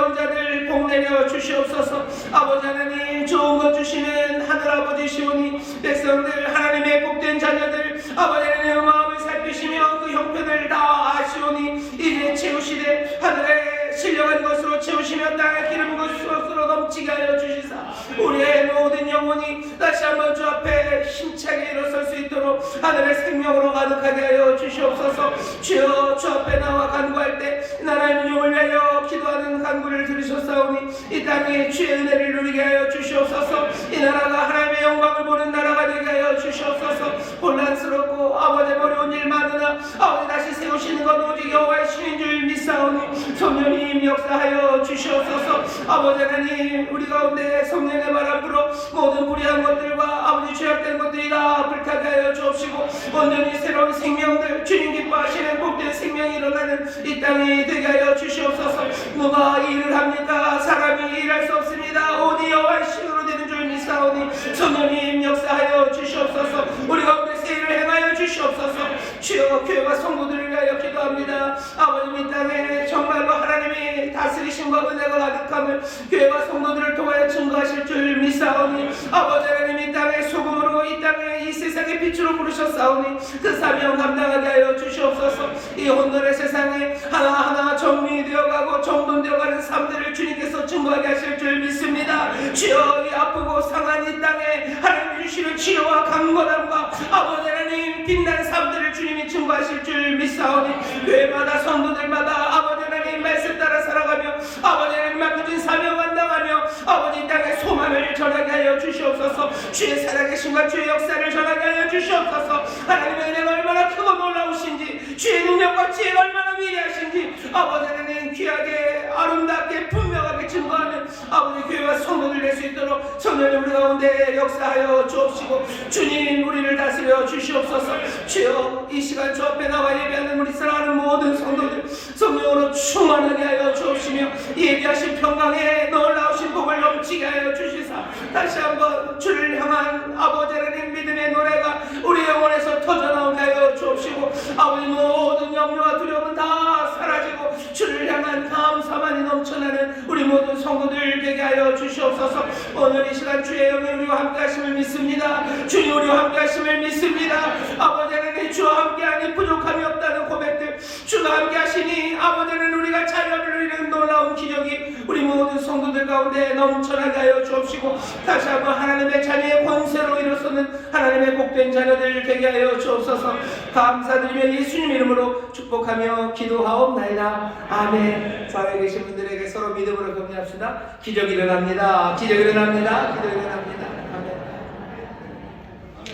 나온 자들 복 내려 주시옵소서. 아버지 하나님, 좋은 것 주시는 하늘아버지시오니 백성들, 하나님의 복된 자녀들, 아버지 하나님의 마음을 살피시며 그 형편을 다 아시오니 이제 채우시되 하늘에 신령한 것으로 채우시며 땅에 기름 것으로 넘치게 하여 주시사 우리의 모든 영혼이 다시 한번 주 앞에 힘차게 일어설 수 있도록 하늘의 생명으로 가득하게 하여 주시옵소서. 주여, 주 앞에 나와 간구할 때 나라의 민족을 위하여 기도하는 간구를 들으셨사오니 이 땅에 주의 은혜를 누리게 하여 주시옵소서. 이 나라가 하나님의 영광을 보는 나라가 되게 하여 주시옵소서. 혼란스럽고 아버지 어려운 일 많으나 아버지 다시 세우시는 것 오직 여호와의 신인 줄 믿사오니 성령님 역사하여 주시옵소서. 아버지 하나님, 우리 가운데 성령의 바람 불어 모든 불의한 것들과 아버지 죄악된 것들이 다 불타게 하여 주옵시고 온전히 새로운 생명들, 주님 기뻐하시는 복된 생명이 일어나는 이 땅이 되게 하여 주시옵소서. 누가 일을 합니까? 사람이 일할 수 없습니다. 오직 여호와의 신으로 되는 줄 믿사오니 성령님 역사하여 주시옵소서. 우리 가운데 새 일을 행하여 주시옵소서. 주여, 교회와 성도들을 위하여 기도합니다. 아버님, 이 땅에 정말로 하나님이 다스리심과 은혜가 가득함을 교회와 성도들을 통하여 증거하실 줄 믿사오니 아버지 하나님, 이 땅에 소금으로 이 땅에 이 세상의 빛으로 부르셨사오니 그 사명 감당하게 하여 주시옵소서. 이 혼돈의 세상에 하나하나 정리되어 가고 정돈되어가는 삶들을 주님께서 증거하게 하실 줄 믿습니다. 주여, 이 아프고 상한 이 땅에 하나님 주시는 치료와 강건함과 아버지 하나님 빛난 삶들을 주님이 증거하실 줄 믿사오니 교회마다 성도들마다 아버지 하나님 말씀 따라 살아가며 아버지 하나님 맡겨진 사명 감당하며 아버지 이 땅에 소망을 전하게 하여 주시옵소서. 주의 살아계심과 주의 역사를 전하게 하여 주시옵소서. 하나님의 은혜가 얼마나 크고 놀라우신지, 주의 능력과 지혜가 얼마나 위대하신지 아버지 하나님 귀하게 아름답게 분명하게 증거하는 아버지 교회와 성도들 될 수 있도록 성령님 우리 가운데 역사하여 주옵시고 주님 우리를 다스려 주시옵소서. 주여, 이 시간 주 앞에 나와 예배하는 우리 사랑하는 모든 성도들 성령으로 충만하게 하여 주옵시며 예비하신 평강에 놀라우신 복을 넘치게 하여 주시사 다시 한번 주를 향한 아버지 하나님 믿음의 노래가 우리 영혼에서 터져나오게 하여 주옵시고 아버지 모든 염려와 두려움은 다 사라지고 주를 향한 감사만이 넘쳐나는 우리 모든 성도들 되게 하여 주시옵소서. 오늘 이 시간 주의 영이 우리와 함께 하심을 믿습니다. 주님 우리와 함께 하심을 믿습니다. 아버지 하나님, 주와 함께하니 부족함이 없다는 고백들, 주가 함께 하시니 아버지 하나님 우리가 자녀를 누리는 놀라운 기적이 우리 모든 성도들 가운데 넘쳐나게 하여 주옵시고 다시 한번 하나님의 자녀의 권세로 일어서는 하나님의 복된 자녀들 되게 하여 주옵소서. 감사드리며 예수님 이름으로 축복하며 기도하옵나이다. 아멘. 좌우에 계신 분들에게 서로 믿음으로 격려합시다. 기적이 일어납니다. 기적이 일어납니다. 기적이 일어납니다. 아멘.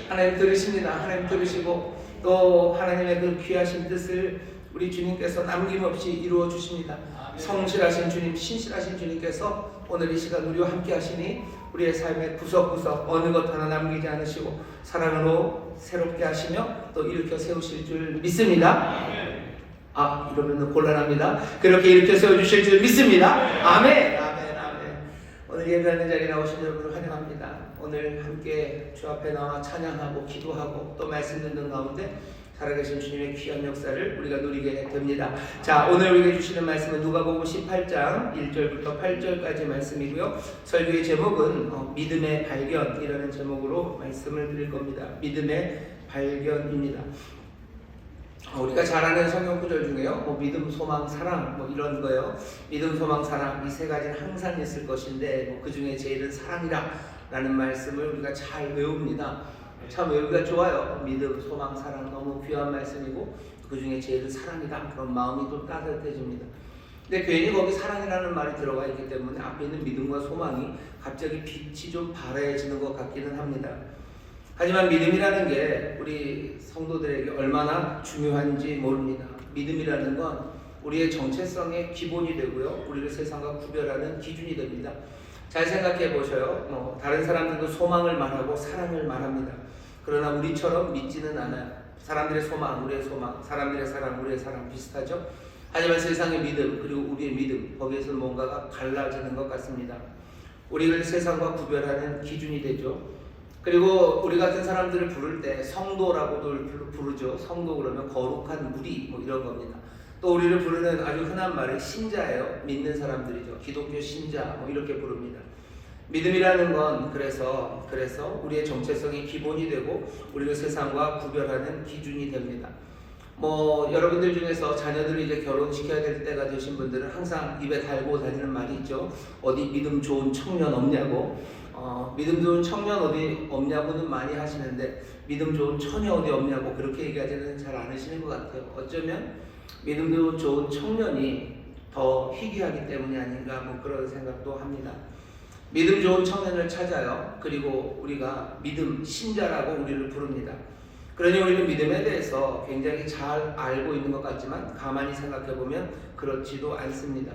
하나님 들으십니다. 하나님 들으시고 또 하나님의 그 귀하신 뜻을 우리 주님께서 남김없이 이루어 주십니다. 성실하신 주님, 신실하신 주님께서 오늘 이 시간 우리와 함께 하시니 우리의 삶의 구석구석 어느 것 하나 남기지 않으시고 사랑으로 새롭게 하시며 또 일으켜 세우실 줄 믿습니다. 이러면 곤란합니다. 그렇게 일으켜 세워주실 줄 믿습니다. 아멘. 아멘. 아멘. 오늘 예배하는 자리에 나오신 여러분을 환영합니다. 오늘 함께 주 앞에 나와 찬양하고 기도하고 또 말씀 듣는 가운데 살아계신 주님의 귀한 역사를 우리가 누리게 됩니다. 자, 오늘 우리에게 주시는 말씀은 누가복음 18장 1절부터 8절까지 말씀이고요. 설교의 제목은 믿음의 발견이라는 제목으로 말씀을 드릴 겁니다. 믿음의 발견입니다. 우리가 잘 아는 성경 구절 중에요. 믿음, 소망, 사랑 이런 거요. 믿음, 소망, 사랑 이 세 가지는 항상 있을 것인데 그 중에 제일은 사랑이라 라는 말씀을 우리가 잘 외웁니다. 참 외우기가 좋아요. 믿음, 소망, 사랑 너무 귀한 말씀이고 그 중에 제일은 사랑이다. 그런 마음이 또 따뜻해집니다. 근데 괜히 거기 사랑이라는 말이 들어가 있기 때문에 앞에 있는 믿음과 소망이 갑자기 빛이 좀 바래지는 것 같기는 합니다. 하지만 믿음이라는 게 우리 성도들에게 얼마나 중요한지 모릅니다. 믿음이라는 건 우리의 정체성의 기본이 되고요. 우리를 세상과 구별하는 기준이 됩니다. 잘 생각해 보셔요. 다른 사람들도 소망을 말하고 사랑을 말합니다. 그러나 우리처럼 믿지는 않아요. 사람들의 소망, 우리의 소망, 사람들의 사랑, 우리의 사랑 비슷하죠. 하지만 세상의 믿음 그리고 우리의 믿음 거기에서 뭔가가 달라지는 것 같습니다. 우리를 세상과 구별하는 기준이 되죠. 그리고 우리 같은 사람들을 부를 때 성도라고도 부르죠. 성도 그러면 거룩한 무리 이런 겁니다. 또 우리를 부르는 아주 흔한 말이 신자예요. 믿는 사람들이죠. 기독교 신자 뭐 이렇게 부릅니다. 믿음이라는 건 그래서 우리의 정체성의 기본이 되고 우리를 세상과 구별하는 기준이 됩니다. 뭐 여러분들 중에서 자녀들을 이제 결혼시켜야 될 때가 되신 분들은 항상 입에 달고 다니는 말이 있죠. 어디 믿음 좋은 청년 없냐고. 믿음 좋은 청년 어디 없냐고는 많이 하시는데 믿음 좋은 처녀 어디 없냐고 그렇게 얘기하지는 잘 않으시는 것 같아요. 어쩌면 믿음 좋은 청년이 더 희귀하기 때문이 아닌가 뭐 그런 생각도 합니다. 믿음 좋은 청년을 찾아요. 그리고 우리가 믿음 신자라고 우리를 부릅니다. 그러니 우리는 믿음에 대해서 굉장히 잘 알고 있는 것 같지만 가만히 생각해 보면 그렇지도 않습니다.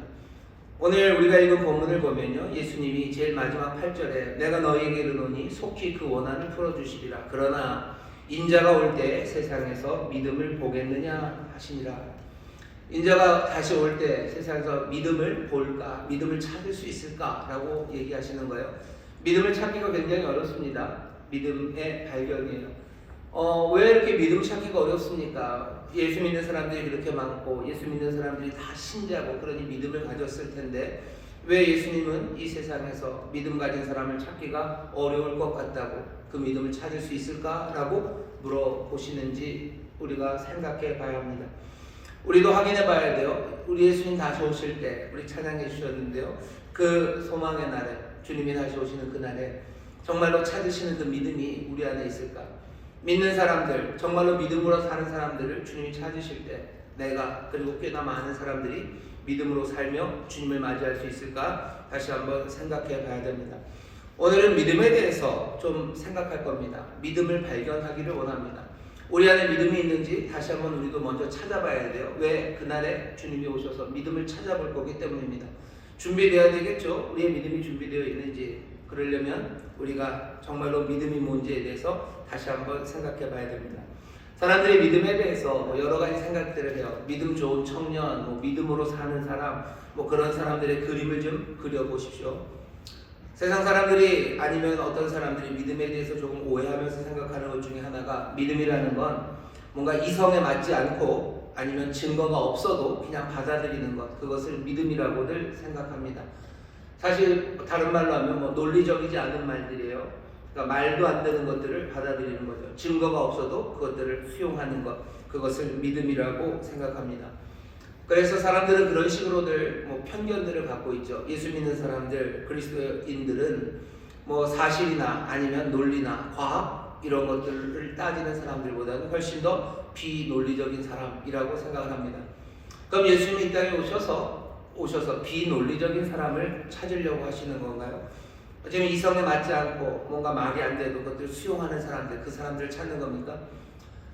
오늘 우리가 읽은 본문을 보면요, 예수님이 제일 마지막 8절에 내가 너희에게 이르노니 속히 그 원한을 풀어주시리라. 그러나 인자가 올 때 세상에서 믿음을 보겠느냐 하시니라. 인자가 다시 올 때 세상에서 믿음을 볼까, 믿음을 찾을 수 있을까 라고 얘기하시는 거예요. 믿음을 찾기가 굉장히 어렵습니다. 믿음의 발견이에요. 왜 이렇게 믿음 찾기가 어렵습니까? 예수 믿는 사람들이 그렇게 많고 예수 믿는 사람들이 다 신자고 그러니 믿음을 가졌을 텐데 왜 예수님은 이 세상에서 믿음 가진 사람을 찾기가 어려울 것 같다고 그 믿음을 찾을 수 있을까라고 물어보시는지 우리가 생각해 봐야 합니다. 우리도 확인해 봐야 돼요. 우리 예수님 다시 오실 때 우리 찬양해 주셨는데요. 그 소망의 날에 주님이 다시 오시는 그날에 정말로 찾으시는 그 믿음이 우리 안에 있을까? 믿는 사람들, 정말로 믿음으로 사는 사람들을 주님이 찾으실 때 내가 그리고 꽤나 많은 사람들이 믿음으로 살며 주님을 맞이할 수 있을까? 다시 한번 생각해 봐야 됩니다. 오늘은 믿음에 대해서 좀 생각할 겁니다. 믿음을 발견하기를 원합니다. 우리 안에 믿음이 있는지 다시 한번 우리도 먼저 찾아봐야 돼요. 왜? 그날에 주님이 오셔서 믿음을 찾아볼 거기 때문입니다. 준비되어야 되겠죠? 우리의 믿음이 준비되어 있는지. 그러려면 우리가 정말로 믿음이 뭔지에 대해서 다시 한번 생각해 봐야 됩니다. 사람들의 믿음에 대해서 여러 가지 생각들을 해요. 믿음 좋은 청년, 믿음으로 사는 사람, 그런 사람들의 그림을 좀 그려보십시오. 세상 사람들이 아니면 어떤 사람들이 믿음에 대해서 조금 오해하면서 생각하는 것 중에 하나가 믿음이라는 건 뭔가 이성에 맞지 않고 아니면 증거가 없어도 그냥 받아들이는 것, 그것을 믿음이라고들 생각합니다. 사실 다른 말로 하면 논리적이지 않은 말들이에요. 그러니까 말도 안 되는 것들을 받아들이는 거죠. 증거가 없어도 그것들을 수용하는 것, 그것을 믿음이라고 생각합니다. 그래서 사람들은 그런 식으로들 편견들을 갖고 있죠. 예수 믿는 사람들, 그리스도인들은 사실이나 아니면 논리나 과학 이런 것들을 따지는 사람들보다는 훨씬 더 비논리적인 사람이라고 생각을 합니다. 그럼 예수님이 이 땅에 오셔서 비논리적인 사람을 찾으려고 하시는 건가요? 지금 이성에 맞지 않고 뭔가 말이 안 돼도 그것들을 수용하는 사람들, 그 사람들을 찾는 겁니까?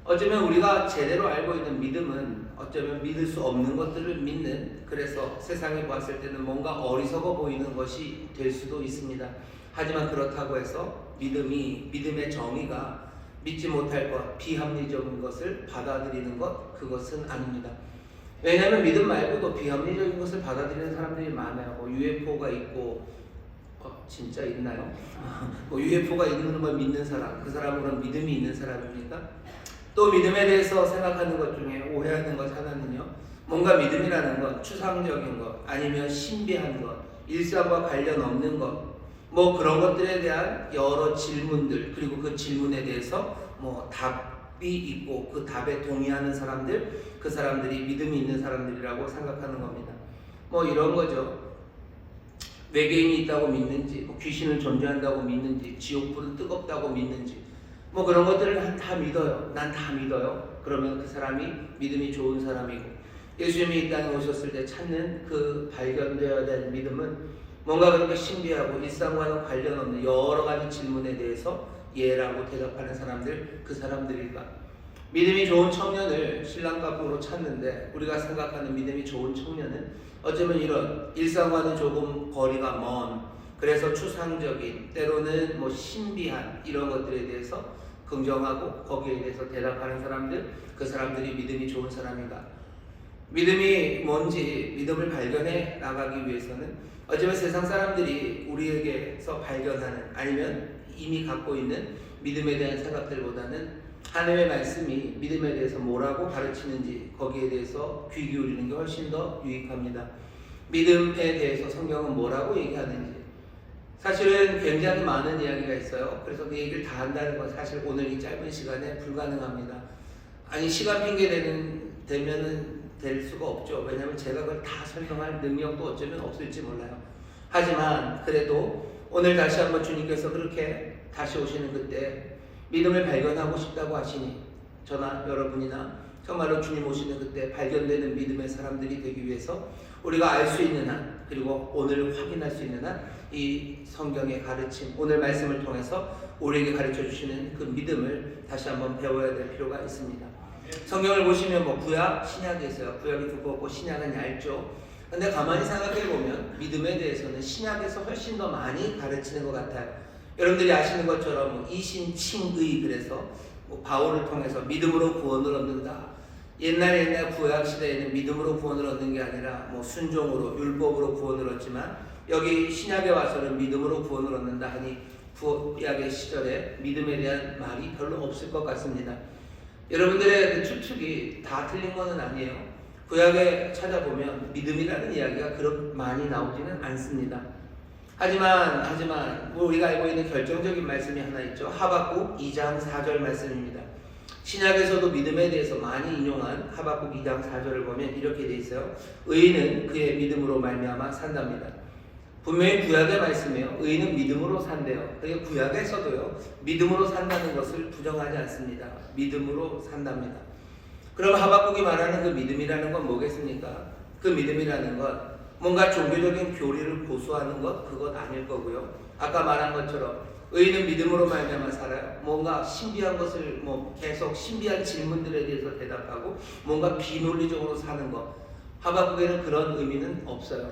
어쩌면 우리가 제대로 알고 있는 믿음은 어쩌면 믿을 수 없는 것들을 믿는, 그래서 세상에 봤을 때는 뭔가 어리석어 보이는 것이 될 수도 있습니다. 하지만 그렇다고 해서 믿음의 정의가 믿지 못할 것, 비합리적인 것을 받아들이는 것, 그것은 아닙니다. 왜냐하면 믿음 말고도 비합리적인 것을 받아들이는 사람들이 많아요. UFO가 있고, 진짜 있나요? UFO가 있는 걸 믿는 사람, 그 사람은 그럼 믿음이 있는 사람입니까? 또 믿음에 대해서 생각하는 것 중에 오해하는 것 하나는요, 뭔가 믿음이라는 것, 추상적인 것, 아니면 신비한 것, 일상과 관련 없는 것, 그런 것들에 대한 여러 질문들, 그리고 그 질문에 대해서 답이 있고 그 답에 동의하는 사람들, 그 사람들이 믿음이 있는 사람들이라고 생각하는 겁니다. 이런 거죠. 외계인이 있다고 믿는지, 귀신을 존재한다고 믿는지, 지옥불은 뜨겁다고 믿는지, 그런 것들을 다 믿어요. 난 다 믿어요. 그러면 그 사람이 믿음이 좋은 사람이고, 예수님이 이 땅에 오셨을 때 찾는 그 발견되어야 될 믿음은 뭔가 그렇게 신비하고 일상과는 관련 없는 여러 가지 질문에 대해서 예라고 대답하는 사람들, 그 사람들일까? 믿음이 좋은 청년을 신랑감으로 찾는데 우리가 생각하는 믿음이 좋은 청년은 어쩌면 이런 일상과는 조금 거리가 먼, 그래서 추상적인, 때로는 신비한 이런 것들에 대해서 긍정하고 거기에 대해서 대답하는 사람들, 그 사람들이 믿음이 좋은 사람인가? 믿음이 뭔지, 믿음을 발견해 나가기 위해서는 어쩌면 세상 사람들이 우리에게서 발견하는, 아니면 이미 갖고 있는 믿음에 대한 생각들보다는 하나님의 말씀이 믿음에 대해서 뭐라고 가르치는지 거기에 대해서 귀 기울이는 게 훨씬 더 유익합니다. 믿음에 대해서 성경은 뭐라고 얘기하는지 사실은 굉장히 많은 이야기가 있어요. 그래서 그 얘기를 다 한다는 건 사실 오늘 이 짧은 시간에 불가능합니다. 아니 시간 핑계 되면은 될 수가 없죠. 왜냐하면 제가 그걸 다 설명할 능력도 어쩌면 없을지 몰라요. 하지만 그래도 오늘 다시 한번 주님께서 그렇게 다시 오시는 그때 믿음을 발견하고 싶다고 하시니 저나 여러분이나 정말로 주님 오시는 그때 발견되는 믿음의 사람들이 되기 위해서 우리가 알 수 있는 한 그리고 오늘 확인할 수 있는 한 이 성경의 가르침 오늘 말씀을 통해서 우리에게 가르쳐 주시는 그 믿음을 다시 한번 배워야 될 필요가 있습니다. 성경을 보시면 뭐 구약, 신약이 있어요. 구약이 두껍고 신약은 얇죠. 근데 가만히 생각해 보면 믿음에 대해서는 신약에서 훨씬 더 많이 가르치는 것 같아요. 여러분들이 아시는 것처럼 이신칭의 그래서 바울을 통해서 믿음으로 구원을 얻는다. 옛날 구약 시대에는 믿음으로 구원을 얻는 게 아니라 순종으로 율법으로 구원을 얻지만 여기 신약에 와서는 믿음으로 구원을 얻는다 하니 구약의 시절에 믿음에 대한 말이 별로 없을 것 같습니다. 여러분들의 그 추측이 다 틀린 것은 아니에요. 구약에 찾아보면 믿음이라는 이야기가 그렇게 많이 나오지는 않습니다. 하지만 우리가 알고 있는 결정적인 말씀이 하나 있죠. 하박국 2장 4절 말씀입니다. 신약에서도 믿음에 대해서 많이 인용한 하박국 2장 4절을 보면 이렇게 돼 있어요. 의인은 그의 믿음으로 말미암아 산답니다. 분명히 구약의 말씀이에요. 의인은 믿음으로 산대요. 그러니까 구약에서도요. 믿음으로 산다는 것을 부정하지 않습니다. 믿음으로 산답니다. 그럼 하박국이 말하는 그 믿음이라는 건 뭐겠습니까? 그 믿음이라는 건 뭔가 종교적인 교리를 고수하는 것 그것 아닐 거고요. 아까 말한 것처럼 의인은 믿음으로 말미암아 살아요. 뭔가 신비한 것을 계속 신비한 질문들에 대해서 대답하고 뭔가 비논리적으로 사는 것. 하박국에는 그런 의미는 없어요.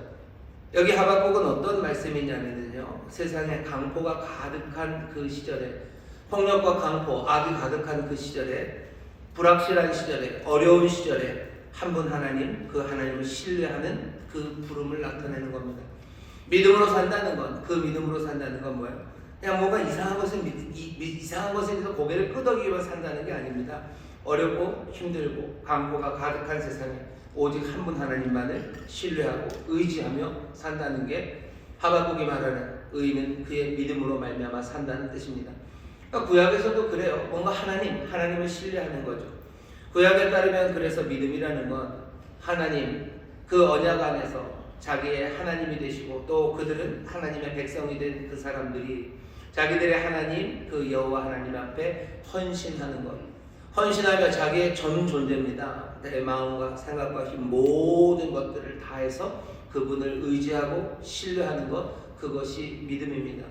여기 하박국은 어떤 말씀이냐면요. 세상에 강포가 가득한 그 시절에 폭력과 강포, 악이 가득한 그 시절에 불확실한 시절에 어려운 시절에 한 분 하나님, 그 하나님을 신뢰하는 그 부름을 나타내는 겁니다. 믿음으로 산다는 건, 그 믿음으로 산다는 건 뭐예요? 그냥 뭔가 이상한 것에 대해서 고개를 끄덕이며 산다는 게 아닙니다. 어렵고 힘들고 강포가 가득한 세상에 오직 한 분 하나님만을 신뢰하고 의지하며 산다는 게 하박국이 말하는 의인은 그의 믿음으로 말미암아 산다는 뜻입니다. 그러니까 구약에서도 그래요. 뭔가 하나님을 신뢰하는 거죠. 구약에 따르면 그래서 믿음이라는 건 하나님 그 언약 안에서 자기의 하나님이 되시고 또 그들은 하나님의 백성이 된 그 사람들이 자기들의 하나님 그 여호와 하나님 앞에 헌신하는 것. 헌신하며 자기의 전 존재입니다. 내 마음과 생각과 힘 모든 것들을 다해서 그분을 의지하고 신뢰하는 것 그것이 믿음입니다.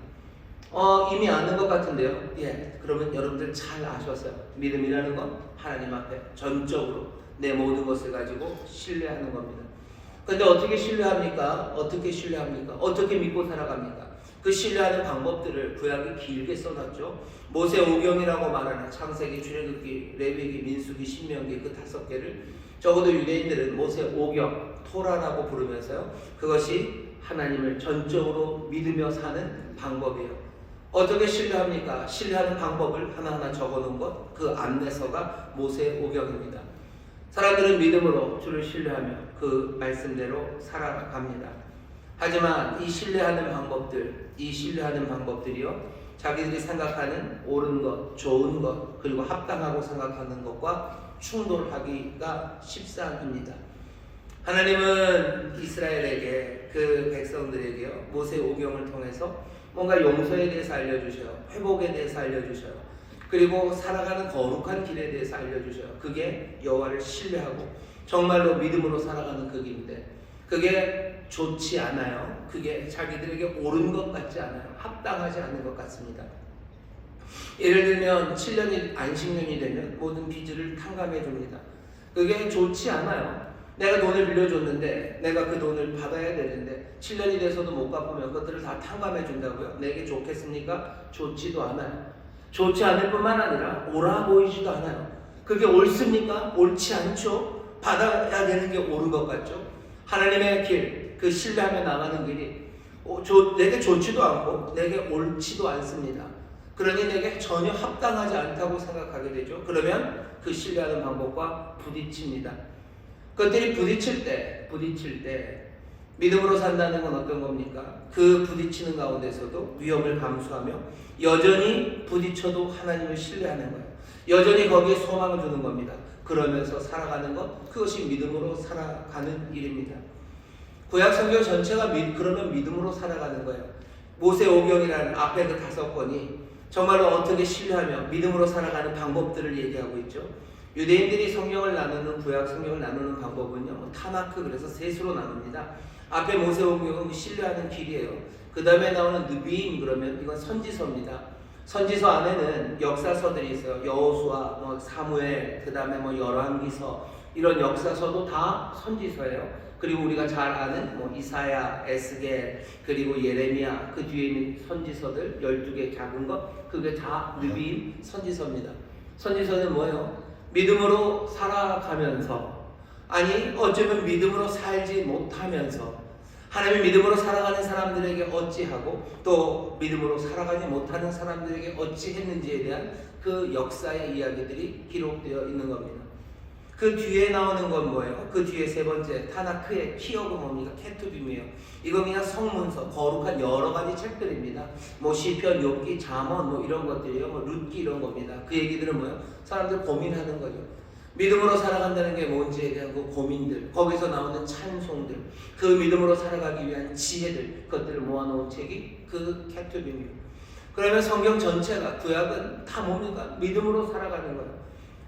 이미 아는 것 같은데요. 그러면 여러분들 잘 아셨어요. 믿음이라는 건 하나님 앞에 전적으로 내 모든 것을 가지고 신뢰하는 겁니다. 근데 어떻게 신뢰합니까? 어떻게 믿고 살아갑니까? 그 신뢰하는 방법들을 구약이 길게 써놨죠. 모세오경이라고 말하는 창세기, 출애굽기, 레위기, 민수기, 신명기 그 5개를 적어도 유대인들은 모세오경, 토라라고 부르면서요. 그것이 하나님을 전적으로 믿으며 사는 방법이에요. 어떻게 신뢰합니까? 신뢰하는 방법을 하나하나 적어놓은 것, 그 안내서가 모세오경입니다. 사람들은 믿음으로 주를 신뢰하며 그 말씀대로 살아갑니다. 하지만 이 신뢰하는 방법들이요, 자기들이 생각하는 옳은 것, 좋은 것, 그리고 합당하고 생각하는 것과 충돌하기가 십상입니다. 하나님은 이스라엘에게 그 백성들에게요 모세오경을 통해서 뭔가 용서에 대해서 알려주셔요. 회복에 대해서 알려주셔요. 그리고 살아가는 거룩한 길에 대해서 알려주셔요. 그게 여호와를 신뢰하고 정말로 믿음으로 살아가는 그 길인데 그게 좋지 않아요. 그게 자기들에게 옳은 것 같지 않아요. 합당하지 않은 것 같습니다. 예를 들면 7년이 안식년이 되면 모든 빚을 탕감해 줍니다. 그게 좋지 않아요. 내가 돈을 빌려줬는데 내가 그 돈을 받아야 되는데 7년이 돼서도 못 갚으면 그것들을 다 탕감해 준다고요? 내게 좋겠습니까? 좋지도 않아요. 좋지 않을 뿐만 아니라 옳아 보이지도 않아요. 그게 옳습니까? 옳지 않죠. 받아야 되는 게 옳은 것 같죠. 하나님의 길, 그 신뢰하며 나가는 길이 내게 좋지도 않고 내게 옳지도 않습니다. 그러니 내게 전혀 합당하지 않다고 생각하게 되죠. 그러면 그 신뢰하는 방법과 부딪힙니다. 그것들이 부딪힐 때 믿음으로 산다는 건 어떤 겁니까? 그 부딪히는 가운데서도 위험을 감수하며 여전히 부딪혀도 하나님을 신뢰하는 거예요. 여전히 거기에 소망을 두는 겁니다. 그러면서 살아가는 것, 그것이 믿음으로 살아가는 일입니다. 구약 성경 전체가 그러면 믿음으로 살아가는 거예요. 모세오경이라는 앞에 그 5권이 정말로 어떻게 신뢰하며 믿음으로 살아가는 방법들을 얘기하고 있죠. 유대인들이 성경을 나누는 구약 성경을 나누는 방법은요, 타나크, 그래서 셋으로 나눕니다. 앞에 모세오경은 신뢰하는 길이에요. 그 다음에 나오는 느비임, 그러면 이건 선지서입니다. 선지서 안에는 역사서들이 있어요. 여호수아, 사무엘, 그 다음에 열왕기서, 이런 역사서도 다 선지서예요. 그리고 우리가 잘 아는 이사야, 에스겔, 그리고 예레미야, 그 뒤에 있는 선지서들 12개 작은 것, 그게 다 느비임 선지서입니다. 선지서는 뭐예요? 믿음으로 살아가면서, 아니 어쩌면 믿음으로 살지 못하면서 하나님의 믿음으로 살아가는 사람들에게 어찌하고 또 믿음으로 살아가지 못하는 사람들에게 어찌했는지에 대한 그 역사의 이야기들이 기록되어 있는 겁니다. 그 뒤에 나오는 건 뭐예요? 그 뒤에 세 번째 타나크의 키어가 뭡니까? 케투빔이에요. 이거 그냥 성문서, 거룩한 여러 가지 책들입니다. 시편, 욥기, 잠언 이런 것들이에요. 룻기 이런 겁니다. 그 얘기들은 뭐예요? 사람들 고민하는 거죠. 믿음으로 살아간다는 게 뭔지에 대한 그 고민들, 거기서 나오는 찬송들, 그 믿음으로 살아가기 위한 지혜들, 그것들을 모아놓은 책이 그 케투빔이에요. 그러면 성경 전체가, 구약은 다 뭡니까? 믿음으로 살아가는 거예요.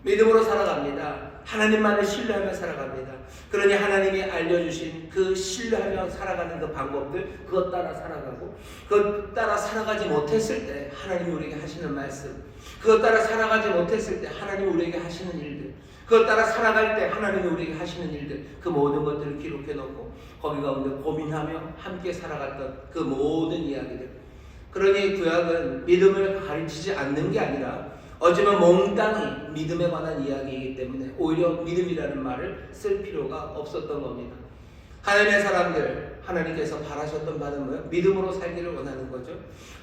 믿음으로 살아갑니다. 하나님만을 신뢰하며 살아갑니다. 그러니 하나님이 알려주신 그 신뢰하며 살아가는 그 방법들, 그것 따라 살아가고, 그것 따라 살아가지 못했을 때 하나님이 우리에게 하시는 말씀, 그것 따라 살아가지 못했을 때 하나님이 우리에게 하시는 일들, 그것 따라 살아갈 때 하나님이 우리에게 하시는 일들, 그 모든 것들을 기록해 놓고 거기 가운데 고민하며 함께 살아갔던 그 모든 이야기들. 그러니 구약은 믿음을 가르치지 않는 게 아니라 어쩌면 몽땅이 믿음에 관한 이야기이기 때문에 오히려 믿음이라는 말을 쓸 필요가 없었던 겁니다. 하나님의 사람들, 하나님께서 바라셨던 바는 뭐예요? 믿음으로 살기를 원하는 거죠.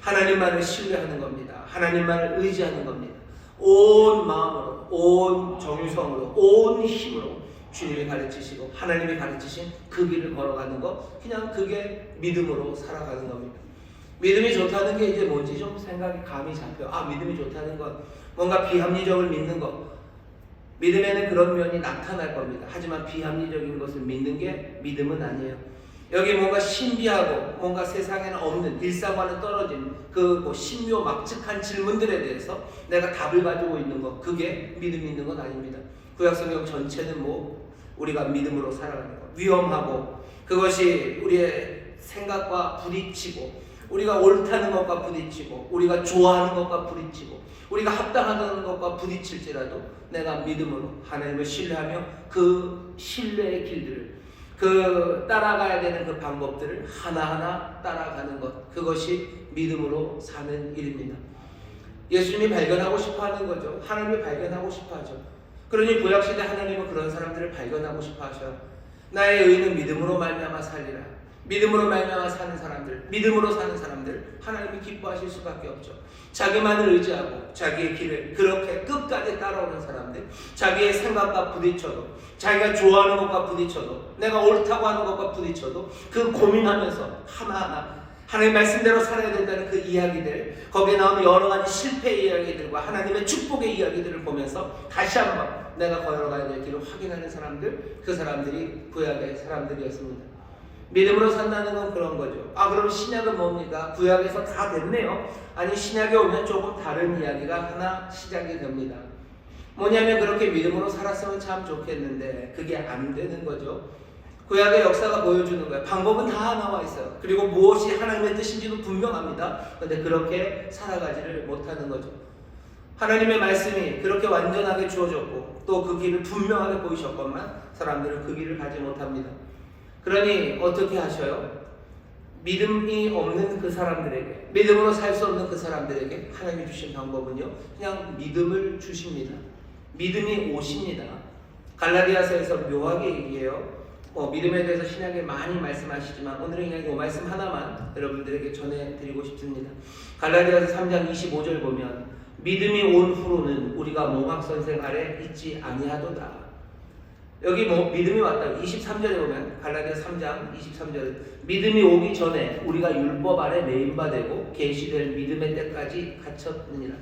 하나님만을 신뢰하는 겁니다. 하나님만을 의지하는 겁니다. 온 마음으로, 온 정성으로, 온 힘으로 주님이 가르치시고 하나님이 가르치신 그 길을 걸어가는 것, 그냥 그게 믿음으로 살아가는 겁니다. 믿음이 좋다는 게 이제 뭔지 좀 생각이 감이 잡혀요. 믿음이 좋다는 건 뭔가 비합리적을 믿는 것, 믿음에는 그런 면이 나타날 겁니다. 하지만 비합리적인 것을 믿는 게 믿음은 아니에요. 여기 뭔가 신비하고 뭔가 세상에는 없는, 일상과는 떨어진 그 신묘 막측한 질문들에 대해서 내가 답을 가지고 있는 것, 그게 믿음이 있는 건 아닙니다. 구약성경 전체는 우리가 믿음으로 살아가는 것, 위험하고 그것이 우리의 생각과 부딪히고, 우리가 옳다는 것과 부딪히고, 우리가 좋아하는 것과 부딪히고, 우리가 합당하다는 것과 부딪힐지라도 내가 믿음으로 하나님을 신뢰하며 그 신뢰의 길들을, 그 따라가야 되는 그 방법들을 하나하나 따라가는 것, 그것이 믿음으로 사는 일입니다. 예수님이 발견하고 싶어하는 거죠. 하나님이 발견하고 싶어하죠. 그러니 구약시대 하나님은 그런 사람들을 발견하고 싶어하셔요. 나의 의는 믿음으로 말미암아 살리라. 믿음으로 말미암아 사는 사람들, 믿음으로 사는 사람들, 하나님이 기뻐하실 수밖에 없죠. 자기만을 의지하고 자기의 길을 그렇게 끝까지 따라오는 사람들, 자기의 생각과 부딪혀도, 자기가 좋아하는 것과 부딪혀도, 내가 옳다고 하는 것과 부딪혀도 그 고민하면서 하나하나 하나님의 말씀대로 살아야 된다는 그 이야기들, 거기에 나오는 여러 가지 실패의 이야기들과 하나님의 축복의 이야기들을 보면서 다시 한번 내가 걸어가야 될 길을 확인하는 사람들, 그 사람들이 구약의 사람들이었습니다. 믿음으로 산다는 건 그런 거죠. 그럼 신약은 뭡니까? 구약에서 다 됐네요. 아니, 신약에 오면 조금 다른 이야기가 하나 시작이 됩니다. 뭐냐면 그렇게 믿음으로 살았으면 참 좋겠는데 그게 안 되는 거죠. 구약의 역사가 보여주는 거예요. 방법은 다 나와 있어요. 그리고 무엇이 하나님의 뜻인지도 분명합니다. 그런데 그렇게 살아가지를 못하는 거죠. 하나님의 말씀이 그렇게 완전하게 주어졌고 또 그 길을 분명하게 보이셨건만 사람들은 그 길을 가지 못합니다. 그러니 어떻게 하셔요? 믿음이 없는 그 사람들에게, 믿음으로 살 수 없는 그 사람들에게 하나님이 주신 방법은요, 그냥 믿음을 주십니다. 믿음이 오십니다. 갈라디아서에서 묘하게 얘기해요. 믿음에 대해서 신약에 많이 말씀하시지만 오늘은 그냥 이 말씀 하나만 여러분들에게 전해드리고 싶습니다. 갈라디아서 3장 25절 보면 믿음이 온 후로는 우리가 몽학선생 아래 있지 아니하도다. 여기 믿음이 왔다. 23절에 보면 갈라디아 3장 23절 믿음이 오기 전에 우리가 율법 아래 매인바되고 계시될 믿음의 때까지 갇혔느니라.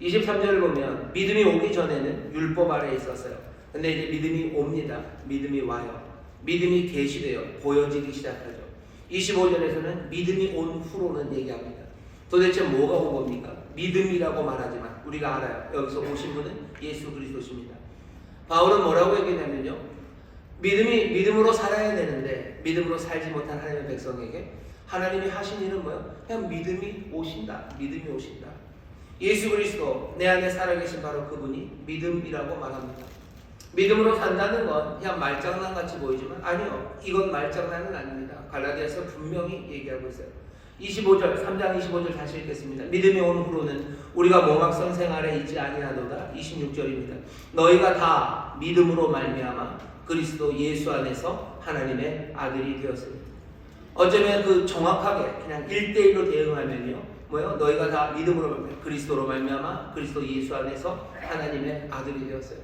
23절을 보면 믿음이 오기 전에는 율법 아래에 있었어요. 근데 이제 믿음이 옵니다. 믿음이 와요. 믿음이 계시되어 보여지기 시작하죠. 25절에서는 믿음이 온 후로는 얘기합니다. 도대체 뭐가 온 겁니까? 믿음이라고 말하지만 우리가 알아요. 여기서 오신 분은 예수 그리스도십니다. 바울은 뭐라고 얘기했냐면요. 믿음으로 살아야 되는데 믿음으로 살지 못한 하나님의 백성에게 하나님이 하신 일은 뭐예요? 그냥 믿음이 오신다. 믿음이 오신다. 예수 그리스도 내 안에 살아계신 바로 그분이 믿음이라고 말합니다. 믿음으로 산다는 건 그냥 말장난같이 보이지만 아니요. 이건 말장난은 아닙니다. 갈라디아서 분명히 얘기하고 있어요. 25절 3장 25절 다시 읽겠습니다. 믿음이 온 후로는 우리가 몽학선생 아래 있지 아니하도다. 26절입니다. 너희가 다 믿음으로 말미암아 그리스도 예수 안에서 하나님의 아들이 되었습니다. 어쩌면 그 정확하게 그냥 1대1로 대응하면요. 뭐요? 너희가 다 믿음으로 그리스도로 말미암아 그리스도 예수 안에서 하나님의 아들이 되었어요.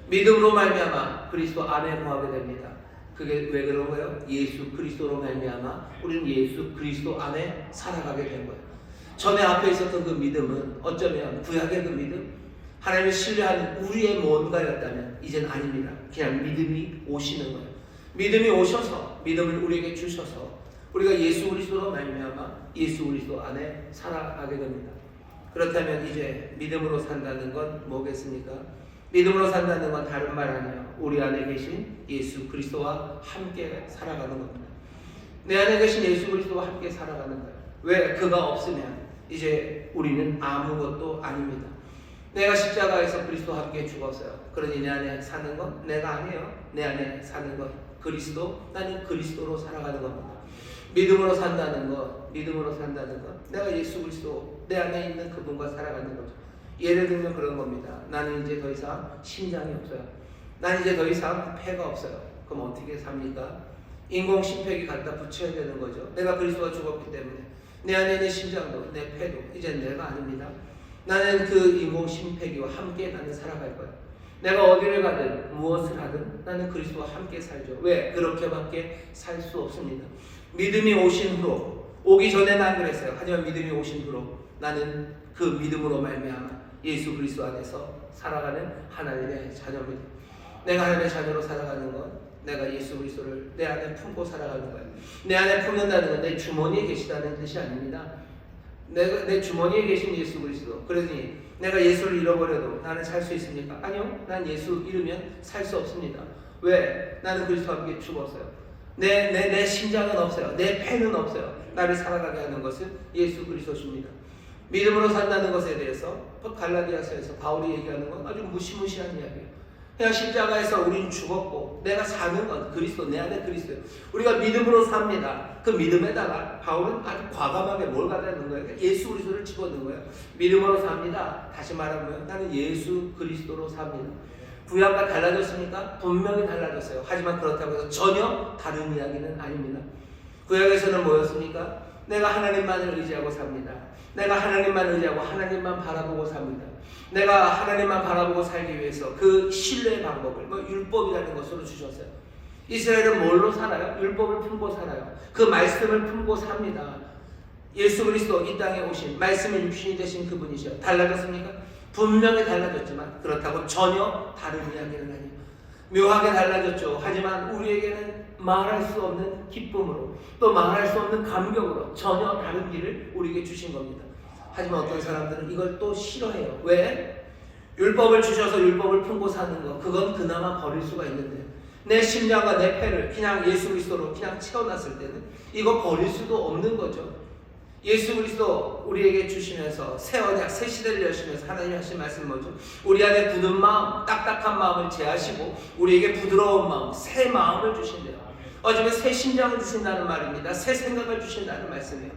믿음으로 말미암아 그리스도 안에 거하게 됩니다. 그게 왜 그런 거예요? 예수 그리스도로 말미암아 우리는 예수 그리스도 안에 살아가게 된 거예요. 전에 앞에 있었던 그 믿음은 어쩌면 구약의 그 믿음, 하나님을 신뢰하는 우리의 뭔가였다면 이젠 아닙니다. 그냥 믿음이 오시는 거예요. 믿음이 오셔서 믿음을 우리에게 주셔서 우리가 예수 그리스도로 말미암아 예수 그리스도 안에 살아가게 됩니다. 그렇다면 이제 믿음으로 산다는 건 뭐겠습니까? 믿음으로 산다는 건 다른 말 아니에요. 우리 안에 계신 예수 그리스도와 함께 살아가는 겁니다. 내 안에 계신 예수 그리스도와 함께 살아가는 거예요. 왜? 그가 없으면 이제 우리는 아무것도 아닙니다. 내가 십자가에서 그리스도와 함께 죽었어요. 그러니 내 안에 사는 건 내가 아니에요. 내 안에 사는 건 그리스도, 나는 그리스도로 살아가는 겁니다. 믿음으로 산다는 것, 내가 예수 그리스도 내 안에 있는 그분과 살아가는 거죠. 예를 들면 그런 겁니다. 나는 이제 더 이상 심장이 없어요. 나는 이제 더 이상 폐가 없어요. 그럼 어떻게 삽니까? 인공 심폐기 갖다 붙여야 되는 거죠. 내가 그리스도가 죽었기 때문에 내 안에 있는 심장도 내 폐도 이제 내가 아닙니다. 나는 그 인공 심폐기와 함께 나는 살아갈 거예요. 내가 어디를 가든 무엇을 하든 나는 그리스도와 함께 살죠. 왜? 그렇게밖에 살 수 없습니다. 믿음이 오신 후로, 오기 전에 난 그랬어요. 하지만 믿음이 오신 후로 나는 그 믿음으로 말미암아 예수 그리스도 안에서 살아가는 하나님의 자녀입니다. 내가 하나님의 자녀로 살아가는 건 내가 예수 그리스도를 내 안에 품고 살아가는 거예요. 내 안에 품는다는 건 내 주머니에 계시다는 뜻이 아닙니다. 내 주머니에 계신 예수 그리스도. 그러니 내가 예수를 잃어버려도 나는 살 수 있습니까? 아니요. 난 예수 잃으면 살 수 없습니다. 왜? 나는 그리스도와 함께 죽었어요. 내 심장은 없어요. 내 폐는 없어요. 나를 살아가게 하는 것은 예수 그리스도십니다. 믿음으로 산다는 것에 대해서 갈라디아서에서 바울이 얘기하는 건 아주 무시무시한 이야기예요. 그냥 십자가에서 우리는 죽었고 내가 사는 건 그리스도, 내 안에 그리스도예요. 우리가 믿음으로 삽니다. 그 믿음에다가 바울은 아주 과감하게 뭘 갖다 놓은 거예요? 예수 그리스도를 집어넣은 거예요. 믿음으로 삽니다. 다시 말하면 나는 예수 그리스도로 삽니다. 구약과 달라졌습니까? 분명히 달라졌어요. 하지만 그렇다고 해서 전혀 다른 이야기는 아닙니다. 구약에서는 뭐였습니까? 내가 하나님만을 의지하고 삽니다. 내가 하나님만 의지하고 하나님만 바라보고 삽니다. 내가 하나님만 바라보고 살기 위해서 그 신뢰의 방법을 율법이라는 것으로 주셨어요. 이스라엘은 뭘로 살아요? 율법을 품고 살아요. 그 말씀을 품고 삽니다. 예수 그리스도 이 땅에 오신 말씀의 육신이 되신 그분이죠. 달라졌습니까? 분명히 달라졌지만 그렇다고 전혀 다른 이야기는 아니에요. 묘하게 달라졌죠. 하지만 우리에게는 말할 수 없는 기쁨으로 또 말할 수 없는 감격으로 전혀 다른 길을 우리에게 주신 겁니다. 하지만 어떤 사람들은 이걸 또 싫어해요. 왜? 율법을 주셔서 율법을 품고 사는 거 그건 그나마 버릴 수가 있는데 내 심장과 내 폐를 그냥 예수 그리스도로 그냥 채워놨을 때는 이거 버릴 수도 없는 거죠. 예수 그리스도 우리에게 주시면서 새 언약, 새 시대를 여시면서 하나님이 하신 말씀은 뭐죠? 우리 안에 굳은 마음, 딱딱한 마음을 제하시고 우리에게 부드러운 마음, 새 마음을 주신대요. 어쩌면 새 심장을 주신다는 말입니다. 새 생각을 주신다는 말씀이에요.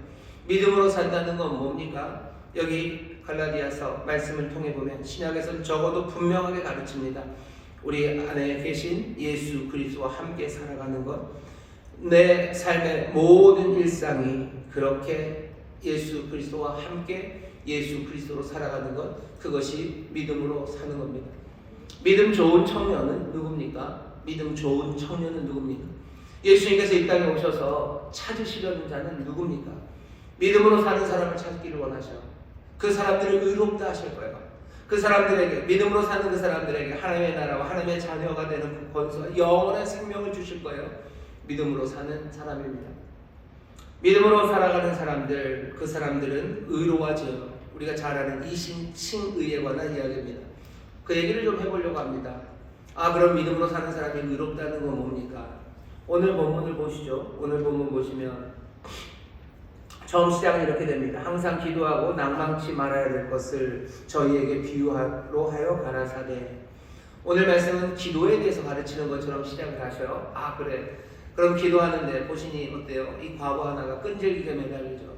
믿음으로 산다는 건 뭡니까? 여기 갈라디아서 말씀을 통해 보면 신약에서는 적어도 분명하게 가르칩니다. 우리 안에 계신 예수 그리스도와 함께 살아가는 것, 내 삶의 모든 일상이 그렇게 예수 그리스도와 함께 예수 그리스도로 살아가는 것, 그것이 믿음으로 사는 겁니다. 믿음 좋은 청년은 누굽니까? 믿음 좋은 청년은 누굽니까? 예수님께서 이 땅에 오셔서 찾으시려는 자는 누굽니까? 믿음으로 사는 사람을 찾기를 원하셔. 그 사람들을 의롭다 하실 거예요. 그 사람들에게, 믿음으로 사는 그 사람들에게 하나님의 나라와 하나님의 자녀가 되는 그 권세와 영원한 생명을 주실 거예요. 믿음으로 사는 사람입니다. 믿음으로 살아가는 사람들, 그 사람들은 의로워져요. 우리가 잘 아는 이신칭의에 관한 이야기입니다. 그 얘기를 좀 해보려고 합니다. 그럼 믿음으로 사는 사람이 의롭다는 건 뭡니까? 오늘 본문을 보시죠. 오늘 본문 보시면 처음 시작은 이렇게 됩니다. 항상 기도하고 낭망치 말아야 될 것을 저희에게 비유로 하여 가라사대. 오늘 말씀은 기도에 대해서 가르치는 것처럼 시작을 하셔요. 그래. 그럼 기도하는데 보시니 어때요? 이 과부 하나가 끈질기게 매달리죠.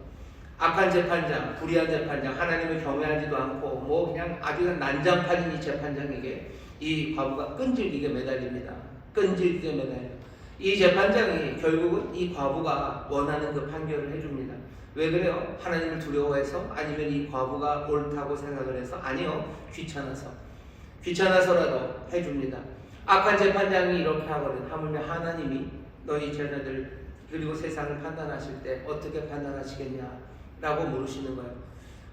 악한 재판장, 불의한 재판장, 하나님을 경외하지도 않고 그냥 아주 난장판인 이 재판장에게 이 과부가 끈질기게 매달립니다. 끈질기게 매달려. 이 재판장이 결국은 이 과부가 원하는 그 판결을 해줍니다. 왜 그래요? 하나님을 두려워해서? 아니면 이 과부가 옳다고 생각을 해서? 아니요. 귀찮아서라도 해줍니다. 악한 재판장이 이렇게 하거든. 하물며 하나님이 너희 자녀들 그리고 세상을 판단하실 때 어떻게 판단하시겠냐 라고 물으시는 거예요.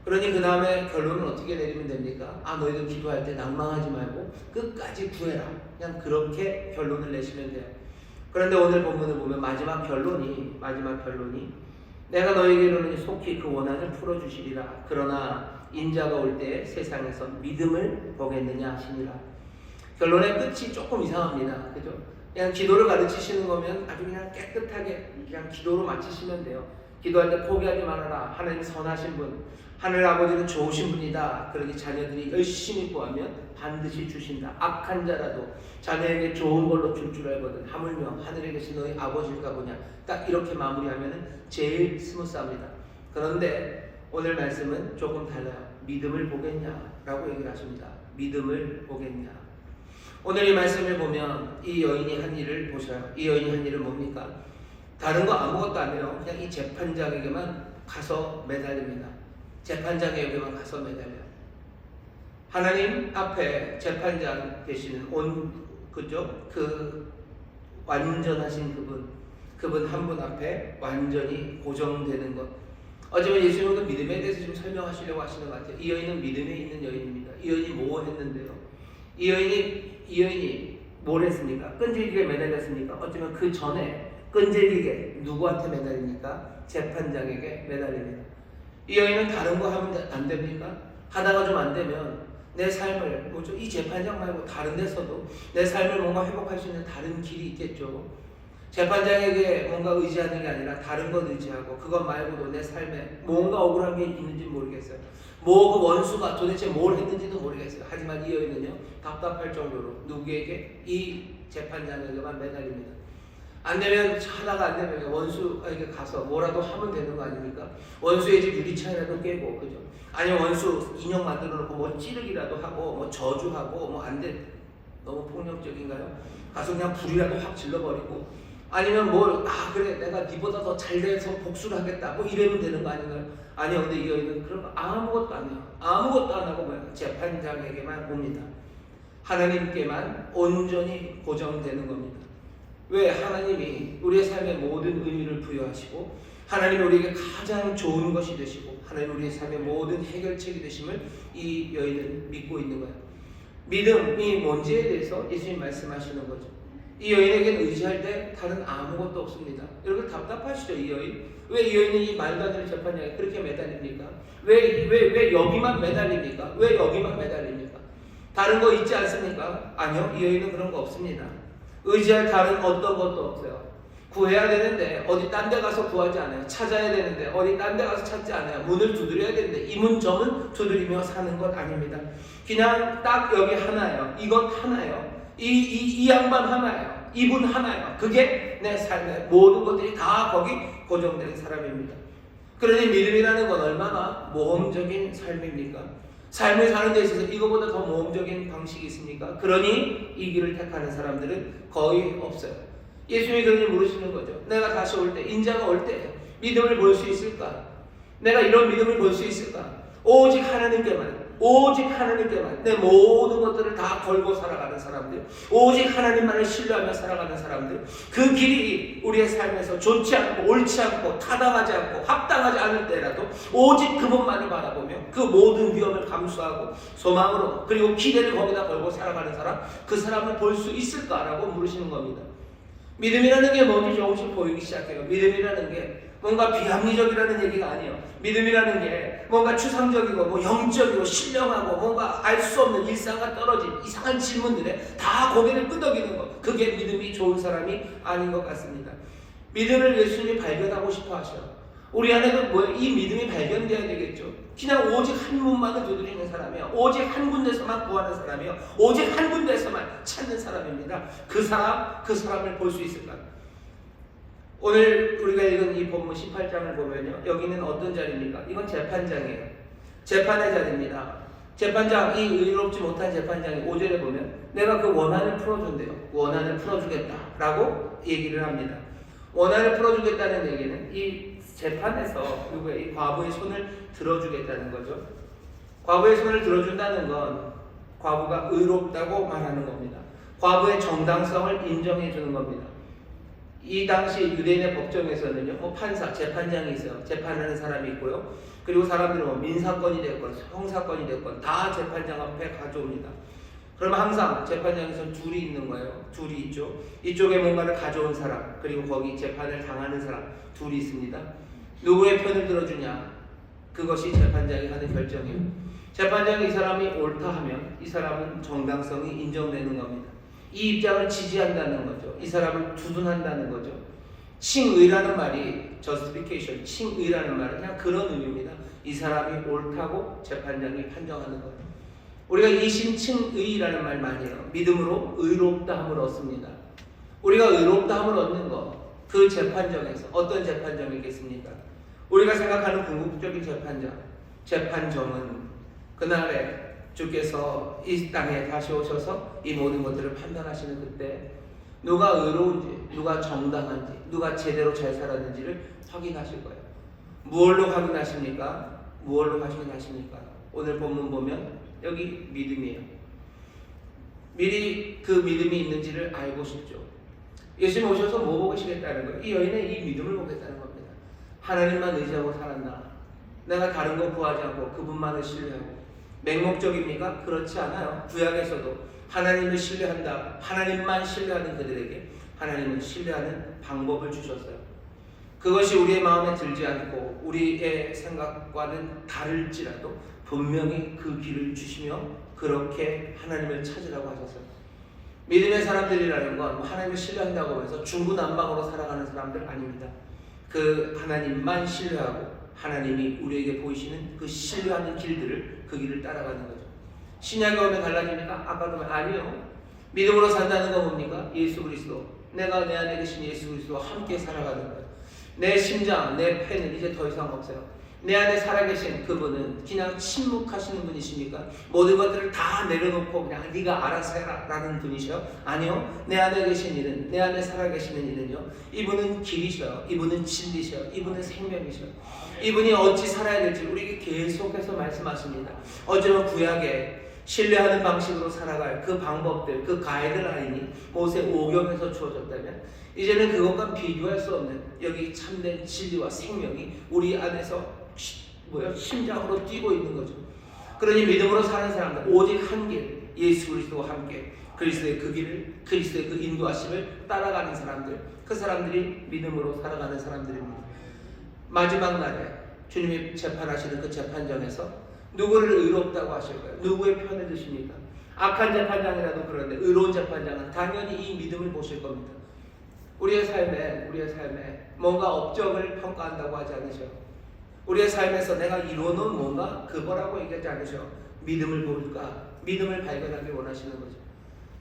그러니 그 다음에 결론은 어떻게 내리면 됩니까? 너희들 기도할 때 낭망하지 말고 끝까지 구해라. 그냥 그렇게 결론을 내시면 돼요. 그런데 오늘 본문을 보면 마지막 결론이 내가 너희에게로는 속히 그 원한을 풀어주시리라. 그러나 인자가 올 때 세상에서 믿음을 보겠느냐 하시니라. 결론의 끝이 조금 이상합니다. 그죠? 그냥 기도를 가르치시는 거면 아주 그냥 깨끗하게 그냥 기도로 마치시면 돼요. 기도할 때 포기하지 말아라. 하나님 선하신 분, 하늘 아버지는 좋으신 분이다. 그러니 자녀들이 열심히 구하면 반드시 주신다. 악한 자라도 자녀에게 좋은 걸로 줄 줄 알거든. 하물며 하늘에 계신 너희 아버지가 보냐. 딱 이렇게 마무리하면 제일 스무스합니다. 그런데 오늘 말씀은 조금 달라요. 믿음을 보겠냐라고 얘기를 하십니다. 믿음을 보겠냐. 오늘 이 말씀을 보면 이 여인이 한 일을 보셔요. 이 여인이 한 일은 뭡니까? 다른 거 아무것도 안 해요. 그냥 이 재판장에게만 가서 매달립니다. 재판장에게만 가서 매달려요. 하나님 앞에 재판장 되시는 그 완전하신 그분 한 분 앞에 완전히 고정되는 것. 어쩌면 예수님은 믿음에 대해서 좀 설명하시려고 하시는 것 같아요. 이 여인은 믿음에 있는 여인입니다. 이 여인이 뭐 했는데요? 이 여인이 뭘 했습니까? 끈질기게 매달렸습니까? 어쩌면 그 전에 끈질기게 누구한테 매달립니까? 재판장에게 매달립니다. 이 여인은 다른 거 하면 안 됩니까? 하다가 좀 안 되면 내 삶을 이 재판장 말고 다른 데서도 내 삶을 뭔가 회복할 수 있는 다른 길이 있겠죠. 재판장에게 뭔가 의지하는 게 아니라 다른 것 의지하고 그것 말고도 내 삶에 뭔가 억울한 게 있는지 모르겠어요. 그 원수가 도대체 뭘 했는지도 모르겠어요. 하지만 이 여인은요, 답답할 정도로 누구에게? 이 재판장에게만 매달립니다. 안 되면 하다가 안 되면 원수에게 가서 뭐라도 하면 되는 거 아닙니까? 원수의 집 유리창이라도 깨고, 그죠? 아니면 원수 인형 만들어 놓고 찌르기라도 하고 저주하고 안 돼. 너무 폭력적인가요? 가서 그냥 불이라도 확 질러버리고, 아니면 그래 내가 니보다 더 잘 돼서 복수를 하겠다 이러면 되는 거 아닌가요? 아니요. 근데 이 여인은 그런 거 아무것도 안 해요. 아무것도 안 하고 재판장에게만 옵니다. 하나님께만 온전히 고정되는 겁니다. 왜? 하나님이 우리의 삶의 모든 의미를 부여하시고 하나님이 우리에게 가장 좋은 것이 되시고 하나님이 우리의 삶의 모든 해결책이 되심을 이 여인은 믿고 있는 거예요. 믿음이 뭔지에 대해서 예수님 말씀하시는 거죠. 이 여인에게는 의지할 때 다른 아무것도 없습니다. 여러분 답답하시죠? 이 여인? 왜 이 여인이 이 말도 안 되는 재판장에 그렇게 매달립니까? 왜 여기만 매달립니까? 왜 여기만 매달립니까? 다른 거 있지 않습니까? 아니요. 이 여인은 그런 거 없습니다. 의지할 다른 어떤 것도 없어요. 구해야 되는데 어디 딴 데 가서 구하지 않아요. 찾아야 되는데 어디 딴 데 가서 찾지 않아요. 문을 두드려야 되는데 이 문 저 문 두드리며 사는 것 아닙니다. 그냥 딱 여기 하나예요. 이것 하나예요. 이 양반 하나예요. 이분 하나예요. 그게 내 삶의 모든 것들이 다 거기 고정된 사람입니다. 그러니 믿음이라는 건 얼마나 모험적인 삶입니까? 삶을 사는 데 있어서 이거보다 더 모험적인 방식이 있습니까? 그러니 이 길을 택하는 사람들은 거의 없어요. 예수님이 그러니 물으시는 거죠. 내가 다시 올 때, 인자가 올 때 믿음을 볼 수 있을까? 내가 이런 믿음을 볼 수 있을까? 오직 하나님께만, 오직 하나님께만 내 모든 것들을 다 걸고 살아가는 사람들, 오직 하나님만을 신뢰하며 살아가는 사람들, 그 길이 우리의 삶에서 좋지 않고 옳지 않고 타당하지 않고 합당하지 않을 때라도 오직 그분만을 바라보며 그 모든 위험을 감수하고 소망으로 그리고 기대를 거기다 걸고 살아가는 사람, 그 사람을 볼 수 있을까라고 물으시는 겁니다. 믿음이라는 게 뭔지 조금씩 보이기 시작해요. 믿음이라는 게 뭔가 비합리적이라는 얘기가 아니에요. 믿음이라는 게 뭔가 추상적이고 뭐 영적이고 신령하고 뭔가 알 수 없는 일상과 떨어진 이상한 질문들에 다 고개를 끄덕이는 것, 그게 믿음이 좋은 사람이 아닌 것 같습니다. 믿음을 예수님이 발견하고 싶어 하셔요. 우리 안에도 이 믿음이 발견되어야 되겠죠. 그냥 오직 한 문만을 두드리는 사람이요, 오직 한 군데서만 구하는 사람이요, 오직 한 군데서만 찾는 사람입니다. 그 사람을 볼 수 있을까? 오늘 우리가 읽은 이 본문 18장을 보면요, 여기는 어떤 자리입니까? 이건 재판장이에요. 재판의 자리입니다. 재판장, 이 의롭지 못한 재판장이 5절에 보면 내가 그 원한을 풀어준대요. 원한을 풀어주겠다라고 얘기를 합니다. 원한을 풀어주겠다는 얘기는 이 재판에서 누구의 이 과부의 손을 들어주겠다는 거죠. 과부의 손을 들어준다는 건 과부가 의롭다고 말하는 겁니다. 과부의 정당성을 인정해 주는 겁니다. 이 당시 유대인의 법정에서는요, 판사, 재판장이 있어요. 재판하는 사람이 있고요. 그리고 사람들은 민사건이 됐건 형사건이 됐건 다 재판장 앞에 가져옵니다. 그러면 항상 재판장에서는 둘이 있는 거예요. 둘이 있죠. 이쪽에 뭔가를 가져온 사람, 그리고 거기 재판을 당하는 사람 둘이 있습니다. 누구의 편을 들어주냐, 그것이 재판장이 하는 결정이에요. 재판장이 이 사람이 옳다 하면 이 사람은 정당성이 인정되는 겁니다. 이 입장을 지지한다는 거죠. 이 사람을 두둔한다는 거죠. 칭의라는 말이 justification, 칭의라는 말은 그냥 그런 의미입니다. 이 사람이 옳다고 재판장이 판정하는 거예요. 우리가 이심칭의라는 말 많이 해요. 믿음으로 의롭다함을 얻습니다. 우리가 의롭다함을 얻는 것, 그 재판정에서 어떤 재판정이겠습니까? 우리가 생각하는 궁극적인 재판정은 그날에 주께서 이 땅에 다시 오셔서 이 모든 것들을 판단하시는 그때 누가 의로운지, 누가 정당한지, 누가 제대로 잘 살았는지를 확인하실 거예요. 무엇로 확인하십니까? 무엇로 확인하십니까? 오늘 본문 보면 여기 믿음이에요. 미리 그 믿음이 있는지를 알고 싶죠. 예수님 오셔서 뭐 보시겠다는 거예요? 이 여인의 이 믿음을 보겠다는 겁니다. 하나님만 의지하고 살았나? 내가 다른 거 구하지 않고 그분만을 신뢰하고. 맹목적입니까? 그렇지 않아요. 구약에서도 하나님을 신뢰한다, 하나님만 신뢰하는 그들에게 하나님은 신뢰하는 방법을 주셨어요. 그것이 우리의 마음에 들지 않고 우리의 생각과는 다를지라도 분명히 그 길을 주시며 그렇게 하나님을 찾으라고 하셨어요. 믿음의 사람들이라는 건 하나님을 신뢰한다고 해서 중구난방으로 살아가는 사람들 아닙니다. 그 하나님만 신뢰하고 하나님이 우리에게 보이시는 그 신뢰하는 길들을, 그 길을 따라가는 거죠. 신약에 오면 달라집니까? 아까도 아니요. 믿음으로 산다는 건 뭡니까? 예수 그리스도, 내가 내 안에 계신 예수 그리스도와 함께 살아가는 거예요. 내 심장, 내 폐는 이제 더 이상 없어요. 내 안에 살아계신 그분은 그냥 침묵하시는 분이십니까? 모든 것들을 다 내려놓고 그냥 네가 알아서 해라 라는 분이셔요? 아니요. 내 안에 계신 이는, 내 안에 살아계시는 이는요, 이분은 길이셔요. 이분은 진리셔요. 이분은 생명이셔요. 이분이 어찌 살아야 될지 우리에게 계속해서 말씀하십니다. 어제는 구약에 신뢰하는 방식으로 살아갈 그 방법들, 그 가이드라인이 모세 오경에서 주어졌다면 이제는 그것과 비교할 수 없는 여기 참된 진리와 생명이 우리 안에서 심장으로 뛰고 있는 거죠. 그러니 믿음으로 사는 사람들, 오직 한 길, 예수 그리스도와 함께 그리스도의 그 길을, 그리스도의 그 인도하심을 따라가는 사람들, 그 사람들이 믿음으로 살아가는 사람들입니다. 마지막 날에 주님이 재판하시는 그 재판정에서 누구를 의롭다고 하실까요? 누구의 편을 드십니까? 악한 재판장이라도 그런데 의로운 재판장은 당연히 이 믿음을 보실 겁니다. 우리의 삶에 뭔가 업적을 평가한다고 하지 않으셔. 우리의 삶에서 내가 이루어놓은 뭔가 그거라고 얘기하지 않으셔. 믿음을 볼까? 믿음을 발견하길 원하시는 거죠.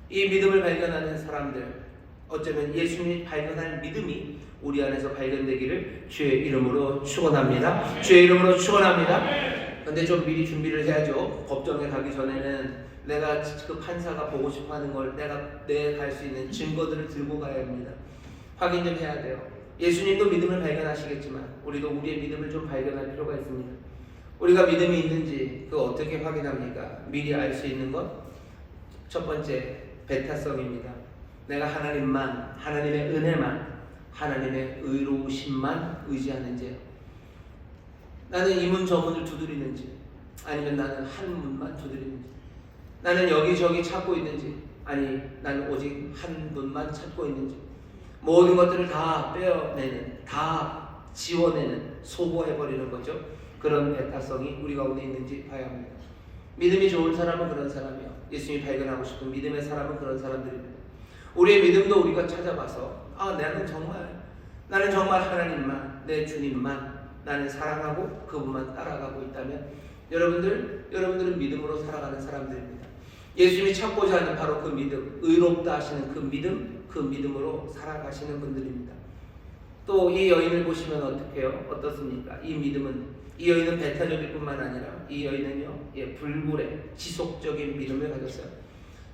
이 믿음을 발견하는 사람들, 어쩌면 예수님이 발견할 믿음이 우리 안에서 발견되기를 주의 이름으로 축원합니다. 주의 이름으로 축원합니다. 근데 좀 미리 준비를 해야죠. 법정에 가기 전에는 내가 그 판사가 보고 싶어하는 걸 내 갈 수 있는 증거들을 들고 가야 합니다. 확인 좀 해야 돼요. 예수님도 믿음을 발견하시겠지만 우리도 우리의 믿음을 좀 발견할 필요가 있습니다. 우리가 믿음이 있는지 그거 어떻게 확인합니까? 미리 알 수 있는 것 첫 번째 배타성입니다. 내가 하나님만, 하나님의 은혜만, 하나님의 의로우심만 의지하는지요. 나는 이 문 저 문을 두드리는지, 아니면 나는 한 문만 두드리는지, 나는 여기저기 찾고 있는지, 아니 나는 오직 한 분만 찾고 있는지, 모든 것들을 다 빼어내는, 다 지워내는, 소거해버리는 거죠. 그런 배타성이 우리 가운데 있는지 봐야 합니다. 믿음이 좋은 사람은 그런 사람이요, 예수님이 발견하고 싶은 믿음의 사람은 그런 사람들입니다. 우리의 믿음도 우리가 찾아봐서 나는 정말 하나님만, 내 주님만 나는 사랑하고 그분만 따라가고 있다면 여러분들은 믿음으로 살아가는 사람들입니다. 예수님이 찾고자 하는 바로 그 믿음, 의롭다 하시는 그 믿음으로 살아가시는 분들입니다. 또 이 여인을 보시면 어떻습니까? 이 여인은 배타적일 뿐만 아니라 이 여인은요, 불굴의 지속적인 믿음을 가졌어요.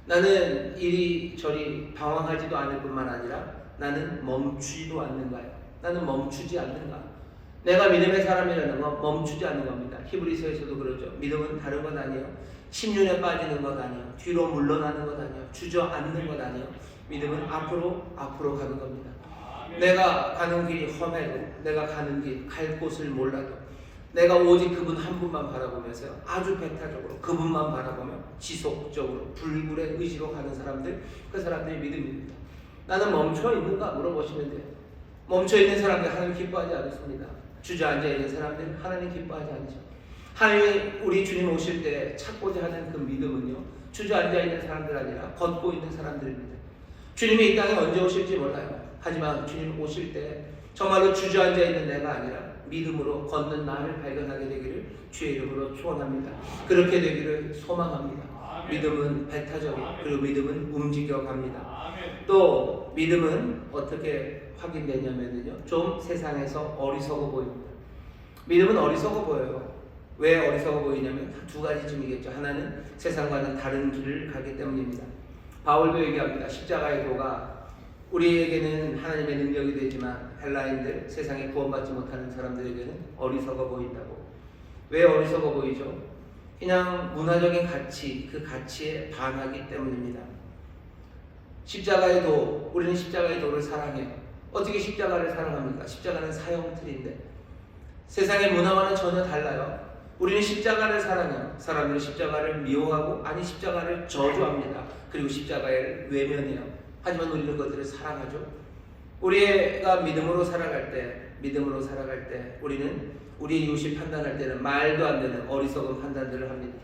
나는 이리저리 방황하지도 않을 뿐만 아니라 나는 멈추지도 않는가요? 나는 멈추지 않는가? 내가 믿음의 사람이라는 건 멈추지 않는 겁니다. 히브리서에서도 그러죠. 믿음은 다른 것 아니에요. 심륜에 빠지는 것 아니에요. 뒤로 물러나는 것 아니에요. 주저앉는 것 아니에요. 믿음은 앞으로 가는 겁니다. 내가 가는 길이 험해도, 내가 가는 길, 갈 곳을 몰라도 내가 오직 그분 한 분만 바라보면서 아주 배타적으로 그분만 바라보며 지속적으로 불굴의 의지로 가는 사람들, 그 사람들의 믿음입니다. 나는 멈춰 있는가 물어보시면 돼요. 멈춰 있는 사람들 하나님 기뻐하지 않습니다. 주저앉아 있는 사람들 하나님 기뻐하지 않죠. 하나님 우리 주님 오실 때 찾고자 하는 그 믿음은요, 주저앉아 있는 사람들 아니라 걷고 있는 사람들입니다. 주님이 이 땅에 언제 오실지 몰라요. 하지만 주님 오실 때 정말로 주저앉아 있는 내가 아니라 믿음으로 걷는 나를 발견하게 되기를 주의 이름으로 축원합니다. 그렇게 되기를 소망합니다. 믿음은 배타적이고, 그리고 믿음은 움직여갑니다. 또 믿음은 어떻게 확인되냐면요, 좀 세상에서 어리석어 보입니다. 믿음은 어리석어 보여요. 왜 어리석어 보이냐면 두 가지쯤이겠죠. 하나는 세상과는 다른 길을 가기 때문입니다. 바울도 얘기합니다. 십자가의 도가 우리에게는 하나님의 능력이 되지만 헬라인들, 세상에 구원받지 못하는 사람들에게는 어리석어 보인다고. 왜 어리석어 보이죠? 그냥 문화적인 가치, 그 가치에 반하기 때문입니다. 십자가의 도, 우리는 십자가의 도를 사랑해요. 어떻게 십자가를 사랑합니까? 십자가는 사형틀인데 세상의 문화와는 전혀 달라요. 우리는 십자가를 사랑해요. 사람들은 십자가를 미워하고, 아니 십자가를 저주합니다. 그리고 십자가를 외면해요. 하지만 우리는 그것들을 사랑하죠. 우리가 믿음으로 살아갈 때 우리는 우리의 이웃을 판단할 때는 말도 안 되는 어리석은 판단들을 합니다.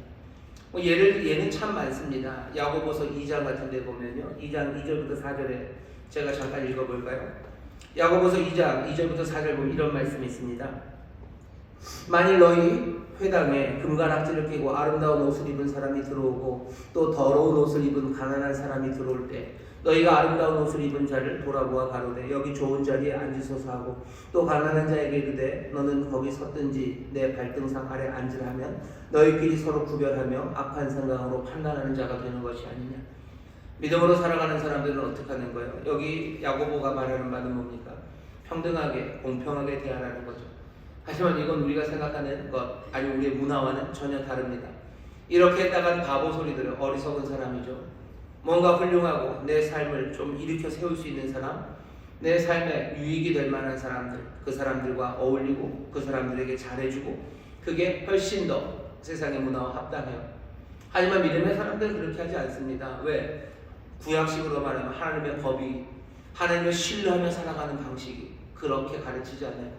예는 참 많습니다. 야고보서 2장 같은 데 보면요, 2장 2절부터 4절에 제가 잠깐 읽어볼까요? 야고보서 2장 2절부터 4절 보면 이런 말씀이 있습니다. 만일 너희 회당에 금가락지를 끼고 아름다운 옷을 입은 사람이 들어오고 또 더러운 옷을 입은 가난한 사람이 들어올 때 너희가 아름다운 옷을 입은 자를 돌아보아 가로되 여기 좋은 자리에 앉으소서 하고 또 가난한 자에게 이르되 너는 거기 섰든지 내 발등상 아래 앉으라 하면 너희끼리 서로 구별하며 악한 생각으로 판단하는 자가 되는 것이 아니냐. 믿음으로 살아가는 사람들은 어떻게 하는 거예요? 여기 야고보가 말하는 바는 뭡니까? 평등하게, 공평하게 대하라는 거죠. 하지만 이건 우리가 생각하는 것, 아니 우리의 문화와는 전혀 다릅니다. 이렇게 했다간 바보 소리들은 어리석은 사람이죠. 뭔가 훌륭하고 내 삶을 좀 일으켜 세울 수 있는 사람, 내 삶에 유익이 될 만한 사람들, 그 사람들과 어울리고 그 사람들에게 잘해주고, 그게 훨씬 더 세상의 문화와 합당해요. 하지만 믿음의 사람들은 그렇게 하지 않습니다. 왜? 구약식으로 말하면 하나님의 법이, 하나님을 신뢰하며 살아가는 방식이 그렇게 가르치지 않아요.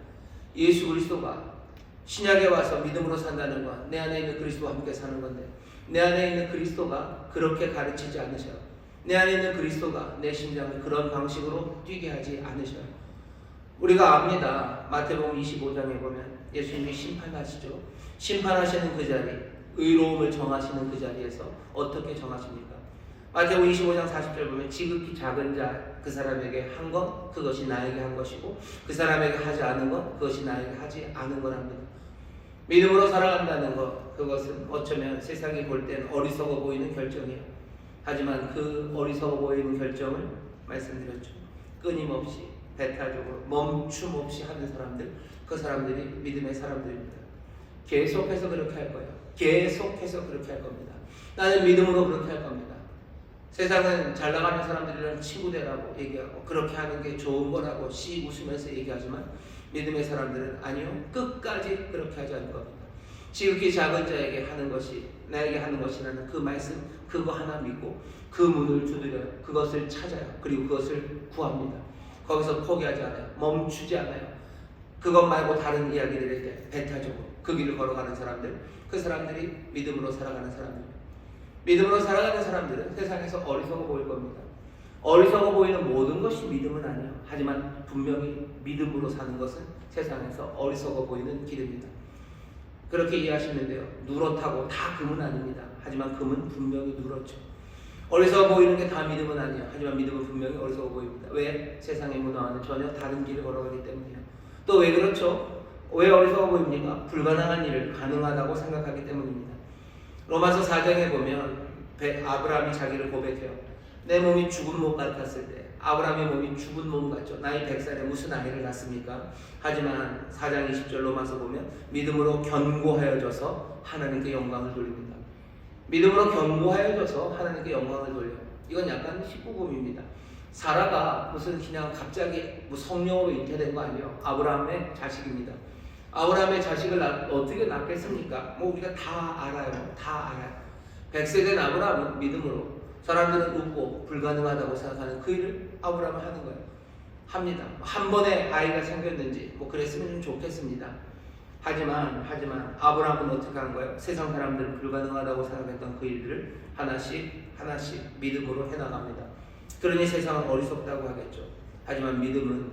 예수 그리스도가 신약에 와서 믿음으로 산다는 건 내 안에 있는 그리스도와 함께 사는 건데, 내 안에 있는 그리스도가 그렇게 가르치지 않으셔요. 내 안에 있는 그리스도가 내 심장을 그런 방식으로 뛰게 하지 않으셔요. 우리가 압니다. 마태복음 25장에 보면 예수님이 심판하시죠. 심판하시는 그 자리, 의로움을 정하시는 그 자리에서 어떻게 정하십니까? 마태복음 25장 40절 보면 지극히 작은 자 그 사람에게 한 것, 그것이 나에게 한 것이고 그 사람에게 하지 않은 것, 그것이 나에게 하지 않은 거랍니다. 믿음으로 살아간다는 것, 그것은 어쩌면 세상이 볼 땐 어리석어 보이는 결정이에요. 하지만 그 어리석어 보이는 결정을 말씀드렸죠. 끊임없이 배타적으로 멈춤 없이 하는 사람들, 그 사람들이 믿음의 사람들입니다. 계속해서 그렇게 할 거예요. 계속해서 그렇게 할 겁니다. 나는 믿음으로 그렇게 할 겁니다. 세상은 잘 나가는 사람들이랑 친구 되라고 얘기하고 그렇게 하는 게 좋은 거라고 씩 웃으면서 얘기하지만 믿음의 사람들은 아니요, 끝까지 그렇게 하지 않을 겁니다. 지극히 작은 자에게 하는 것이 나에게 하는 것이라는 그 말씀, 그거 하나 믿고 그 문을 두드려요. 그것을 찾아요. 그리고 그것을 구합니다. 거기서 포기하지 않아요. 멈추지 않아요. 그것 말고 다른 이야기들에게 배타적으로 그 길을 걸어가는 사람들, 그 사람들이 믿음으로 살아가는 사람들입니다. 믿음으로 살아가는 사람들은 세상에서 어리석어 보일 겁니다. 어리석어 보이는 모든 것이 믿음은 아니에요. 하지만 분명히 믿음으로 사는 것은 세상에서 어리석어 보이는 길입니다. 그렇게 이해하시는데요. 누렇다고 다 금은 아닙니다. 하지만 금은 분명히 누렇죠. 어리석어 보이는 게 다 믿음은 아니에요. 하지만 믿음은 분명히 어리석어 보입니다. 왜? 세상의 문화와는 전혀 다른 길을 걸어가기 때문이에요. 또 왜 그렇죠? 왜 어리석어 보입니까? 불가능한 일을 가능하다고 생각하기 때문입니다. 로마서 4장에 보면 아브라함이 자기를 고백해요. 내 몸이 죽은 몸 같았을 때, 아브라함의 몸이 죽은 몸 같죠. 나이 100살에 무슨 아이를 낳습니까? 하지만 4장 20절 로마서 보면 믿음으로 견고하여져서 하나님께 영광을 돌립니다. 믿음으로 견고하여져서 하나님께 영광을 돌려요. 이건 약간 19금입니다. 사라가 무슨 그냥 갑자기 뭐 성령으로 잉태된 거 아니에요. 아브라함의 자식입니다. 아브라함의 자식을 어떻게 낳겠습니까? 뭐 우리가 다 알아요. 다 알아요. 100세 된 아브라함은 믿음으로, 사람들은 웃고 불가능하다고 생각하는 그 일을 아브라함은 하는 거예요. 합니다. 한 번에 아이가 생겼는지 뭐 그랬으면 좀 좋겠습니다. 하지만 아브라함은 어떻게 한 거예요? 세상 사람들은 불가능하다고 생각했던 그 일들을 하나씩 믿음으로 해나갑니다. 그러니 세상은 어리석다고 하겠죠. 하지만 믿음은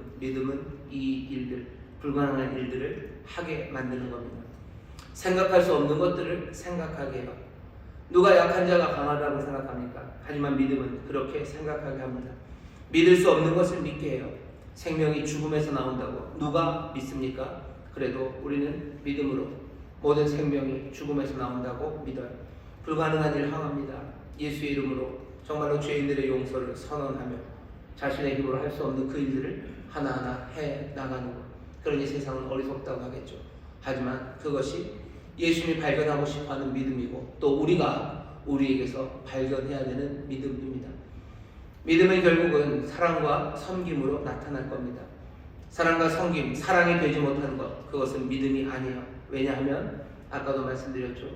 이 일들, 불가능한 일들을 하게 만드는 겁니다. 생각할 수 없는 것들을 생각하게 해요. 누가 약한 자가 강하다고 생각합니까? 하지만 믿음은 그렇게 생각하게 합니다. 믿을 수 없는 것을 믿게 해요. 생명이 죽음에서 나온다고 누가 믿습니까? 그래도 우리는 믿음으로 모든 생명이 죽음에서 나온다고 믿어요. 불가능한 일을 항합니다. 예수의 이름으로 정말로 죄인들의 용서를 선언하며 자신의 힘으로 할 수 없는 그 일들을 하나하나 해 나가는 것. 그러니 세상은 어리석다고 하겠죠. 하지만 그것이 예수님이 발견하고 싶어하는 믿음이고 또 우리가 우리에게서 발견해야 되는 믿음입니다. 믿음은 결국은 사랑과 섬김으로 나타날 겁니다. 사랑과 섬김, 사랑이 되지 못하는 것, 그것은 믿음이 아니에요. 왜냐하면 아까도 말씀드렸죠.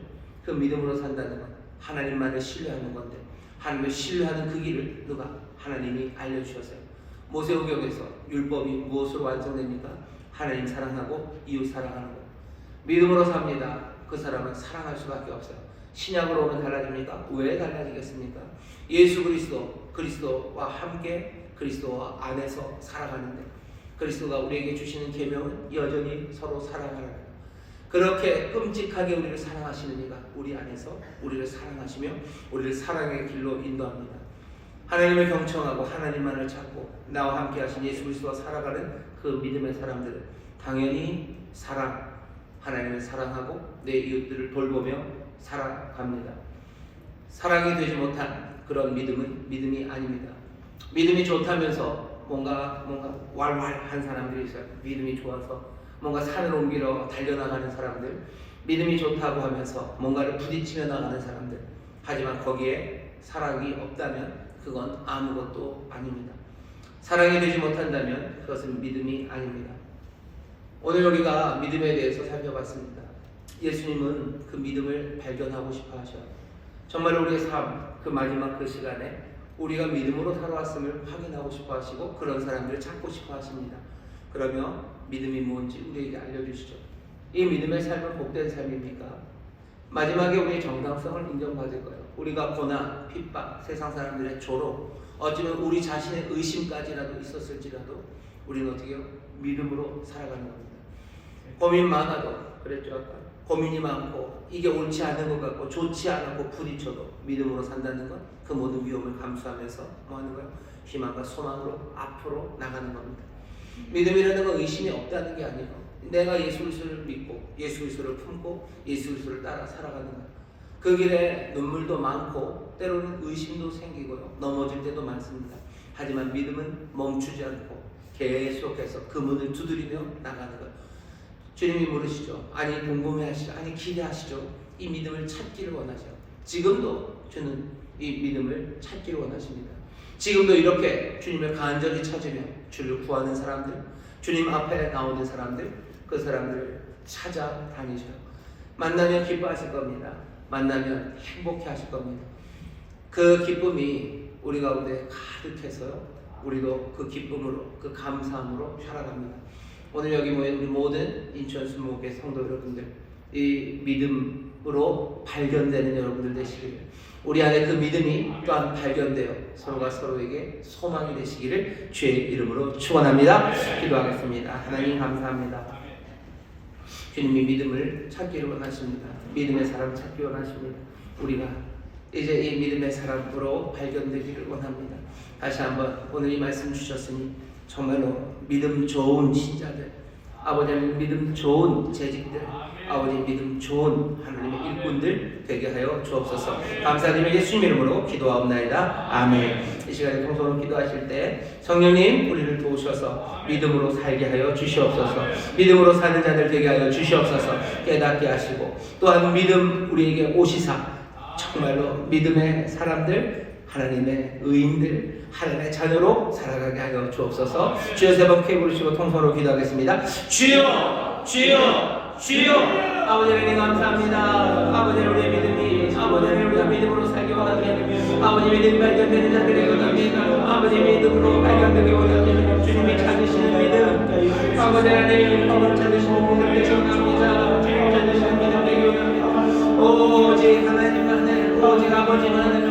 그 믿음으로 산다는 건 하나님만을 신뢰하는 건데 하나님을 신뢰하는 그 길을 누가? 하나님이 알려주셨어요. 모세오경에서 율법이 무엇으로 완성됩니까? 하나님 사랑하고 이웃 사랑하는 것. 믿음으로 삽니다. 그 사람은 사랑할 수밖에 없어요. 신약으로 오면 달라집니까? 왜 달라지겠습니까? 예수 그리스도와 함께 그리스도와 안에서 살아가는데 그리스도가 우리에게 주시는 계명은 여전히 서로 사랑하라는 거예요. 그렇게 끔찍하게 우리를 사랑하시는 이가 우리 안에서 우리를 사랑하시며 우리를 사랑의 길로 인도합니다. 하나님을 경청하고 하나님만을 찾고 나와 함께 하신 예수 그리스도와 살아가는 그 믿음의 사람들은 당연히 하나님을 사랑하고 내 이웃들을 돌보며 살아갑니다. 사랑이 되지 못한 그런 믿음은 믿음이 아닙니다. 믿음이 좋다면서 뭔가 왈왈한 사람들이 있어요. 믿음이 좋아서 뭔가 산을 옮기러 달려나가는 사람들, 믿음이 좋다고 하면서 뭔가를 부딪히며 나가는 사람들. 하지만 거기에 사랑이 없다면 그건 아무것도 아닙니다. 사랑이 되지 못한다면 그것은 믿음이 아닙니다. 오늘 우리가 믿음에 대해서 살펴봤습니다. 예수님은 그 믿음을 발견하고 싶어 하셔요. 정말 우리의 삶, 그 마지막 그 시간에 우리가 믿음으로 살아왔음을 확인하고 싶어 하시고 그런 사람들을 찾고 싶어 하십니다. 그러면 믿음이 뭔지 우리에게 알려주시죠. 이 믿음의 삶은 복된 삶입니까? 마지막에 우리의 정당성을 인정받을 거예요. 우리가 고난, 핍박, 세상 사람들의 조롱, 어쩌면 우리 자신의 의심까지라도 있었을지라도 우리는 어떻게 해요? 믿음으로 살아가는 겁니다. 고민 많아도 그랬죠 아까. 고민이 많고 이게 옳지 않은 것 같고 좋지 않고 부딪혀도 믿음으로 산다는 건 그 모든 위험을 감수하면서 뭐 하는 거예요? 희망과 소망으로 앞으로 나가는 겁니다. 믿음이라는 건 의심이 없다는 게 아니에요. 내가 예수 그리스도를 믿고 예수 그리스도를 품고 예수 그리스도를 따라 살아가는 것. 그 길에 눈물도 많고 때로는 의심도 생기고요. 넘어질 때도 많습니다. 하지만 믿음은 멈추지 않고 계속해서 그 문을 두드리며 나가는 것. 주님이 물으시죠. 아니 궁금해하시죠. 아니 기대하시죠. 이 믿음을 찾기를 원하죠. 지금도 주는 이 믿음을 찾기를 원하십니다. 지금도 이렇게 주님을 간절히 찾으며 주를 구하는 사람들, 주님 앞에 나오는 사람들, 그 사람들을 찾아다니셔요. 만나면 기뻐하실 겁니다. 만나면 행복해 하실 겁니다. 그 기쁨이 우리 가운데 가득해서요. 우리도 그 기쁨으로, 그 감사함으로 살아갑니다. 오늘 여기 모인 우리 모든 인천 순목의 성도 여러분들, 이 믿음으로 발견되는 여러분들 되시기를, 우리 안에 그 믿음이 또한 발견되어 서로가 서로에게 소망이 되시기를 주의 이름으로 축원합니다. 기도하겠습니다. 하나님 감사합니다. 주님이 믿음을 찾기를 원하십니다. 믿음의 사람 찾기 원하십니다. 우리가 이제 이 믿음의 사람으로 발견되기를 원합니다. 다시 한번 오늘 이 말씀 주셨으니 정말로 믿음 좋은 신자들, 아버지는 믿음 좋은 재직들, 아버지 믿음 좋은 하나님의 일꾼들 되게 하여 주옵소서. 감사드리며 예수님 이름으로 기도하옵나이다. 아멘. 이 시간에 통성으로 기도하실 때 성령님 우리를 도우셔서 믿음으로 살게 하여 주시옵소서. 믿음으로 사는 자들 되게 하여 주시옵소서. 깨닫게 하시고 또한 믿음 우리에게 오시사 정말로 믿음의 사람들, 하나님의 의인들, 하나님의 자녀로 살아가게 하여 주옵소서. 주여 세 번 크게 부르시고 통성으로 기도하겠습니다. 주여, 주여, 주여. 아버지 하나님 감사합니다. 아버지 우리의 믿음이, 아버지 우리가 믿음으로 살기 원합니다. 아버지 믿음이 발견되는 자들이 원합니다. 아버지 믿음으로 발견되기 원합니다. 주님이 찾으시는 믿음, 아버지 하나님 찾으시는 믿음 되기 원합니다. 찾으시는 믿음 되기 원합니다. 오직 하나님만을, 오직 아버지만을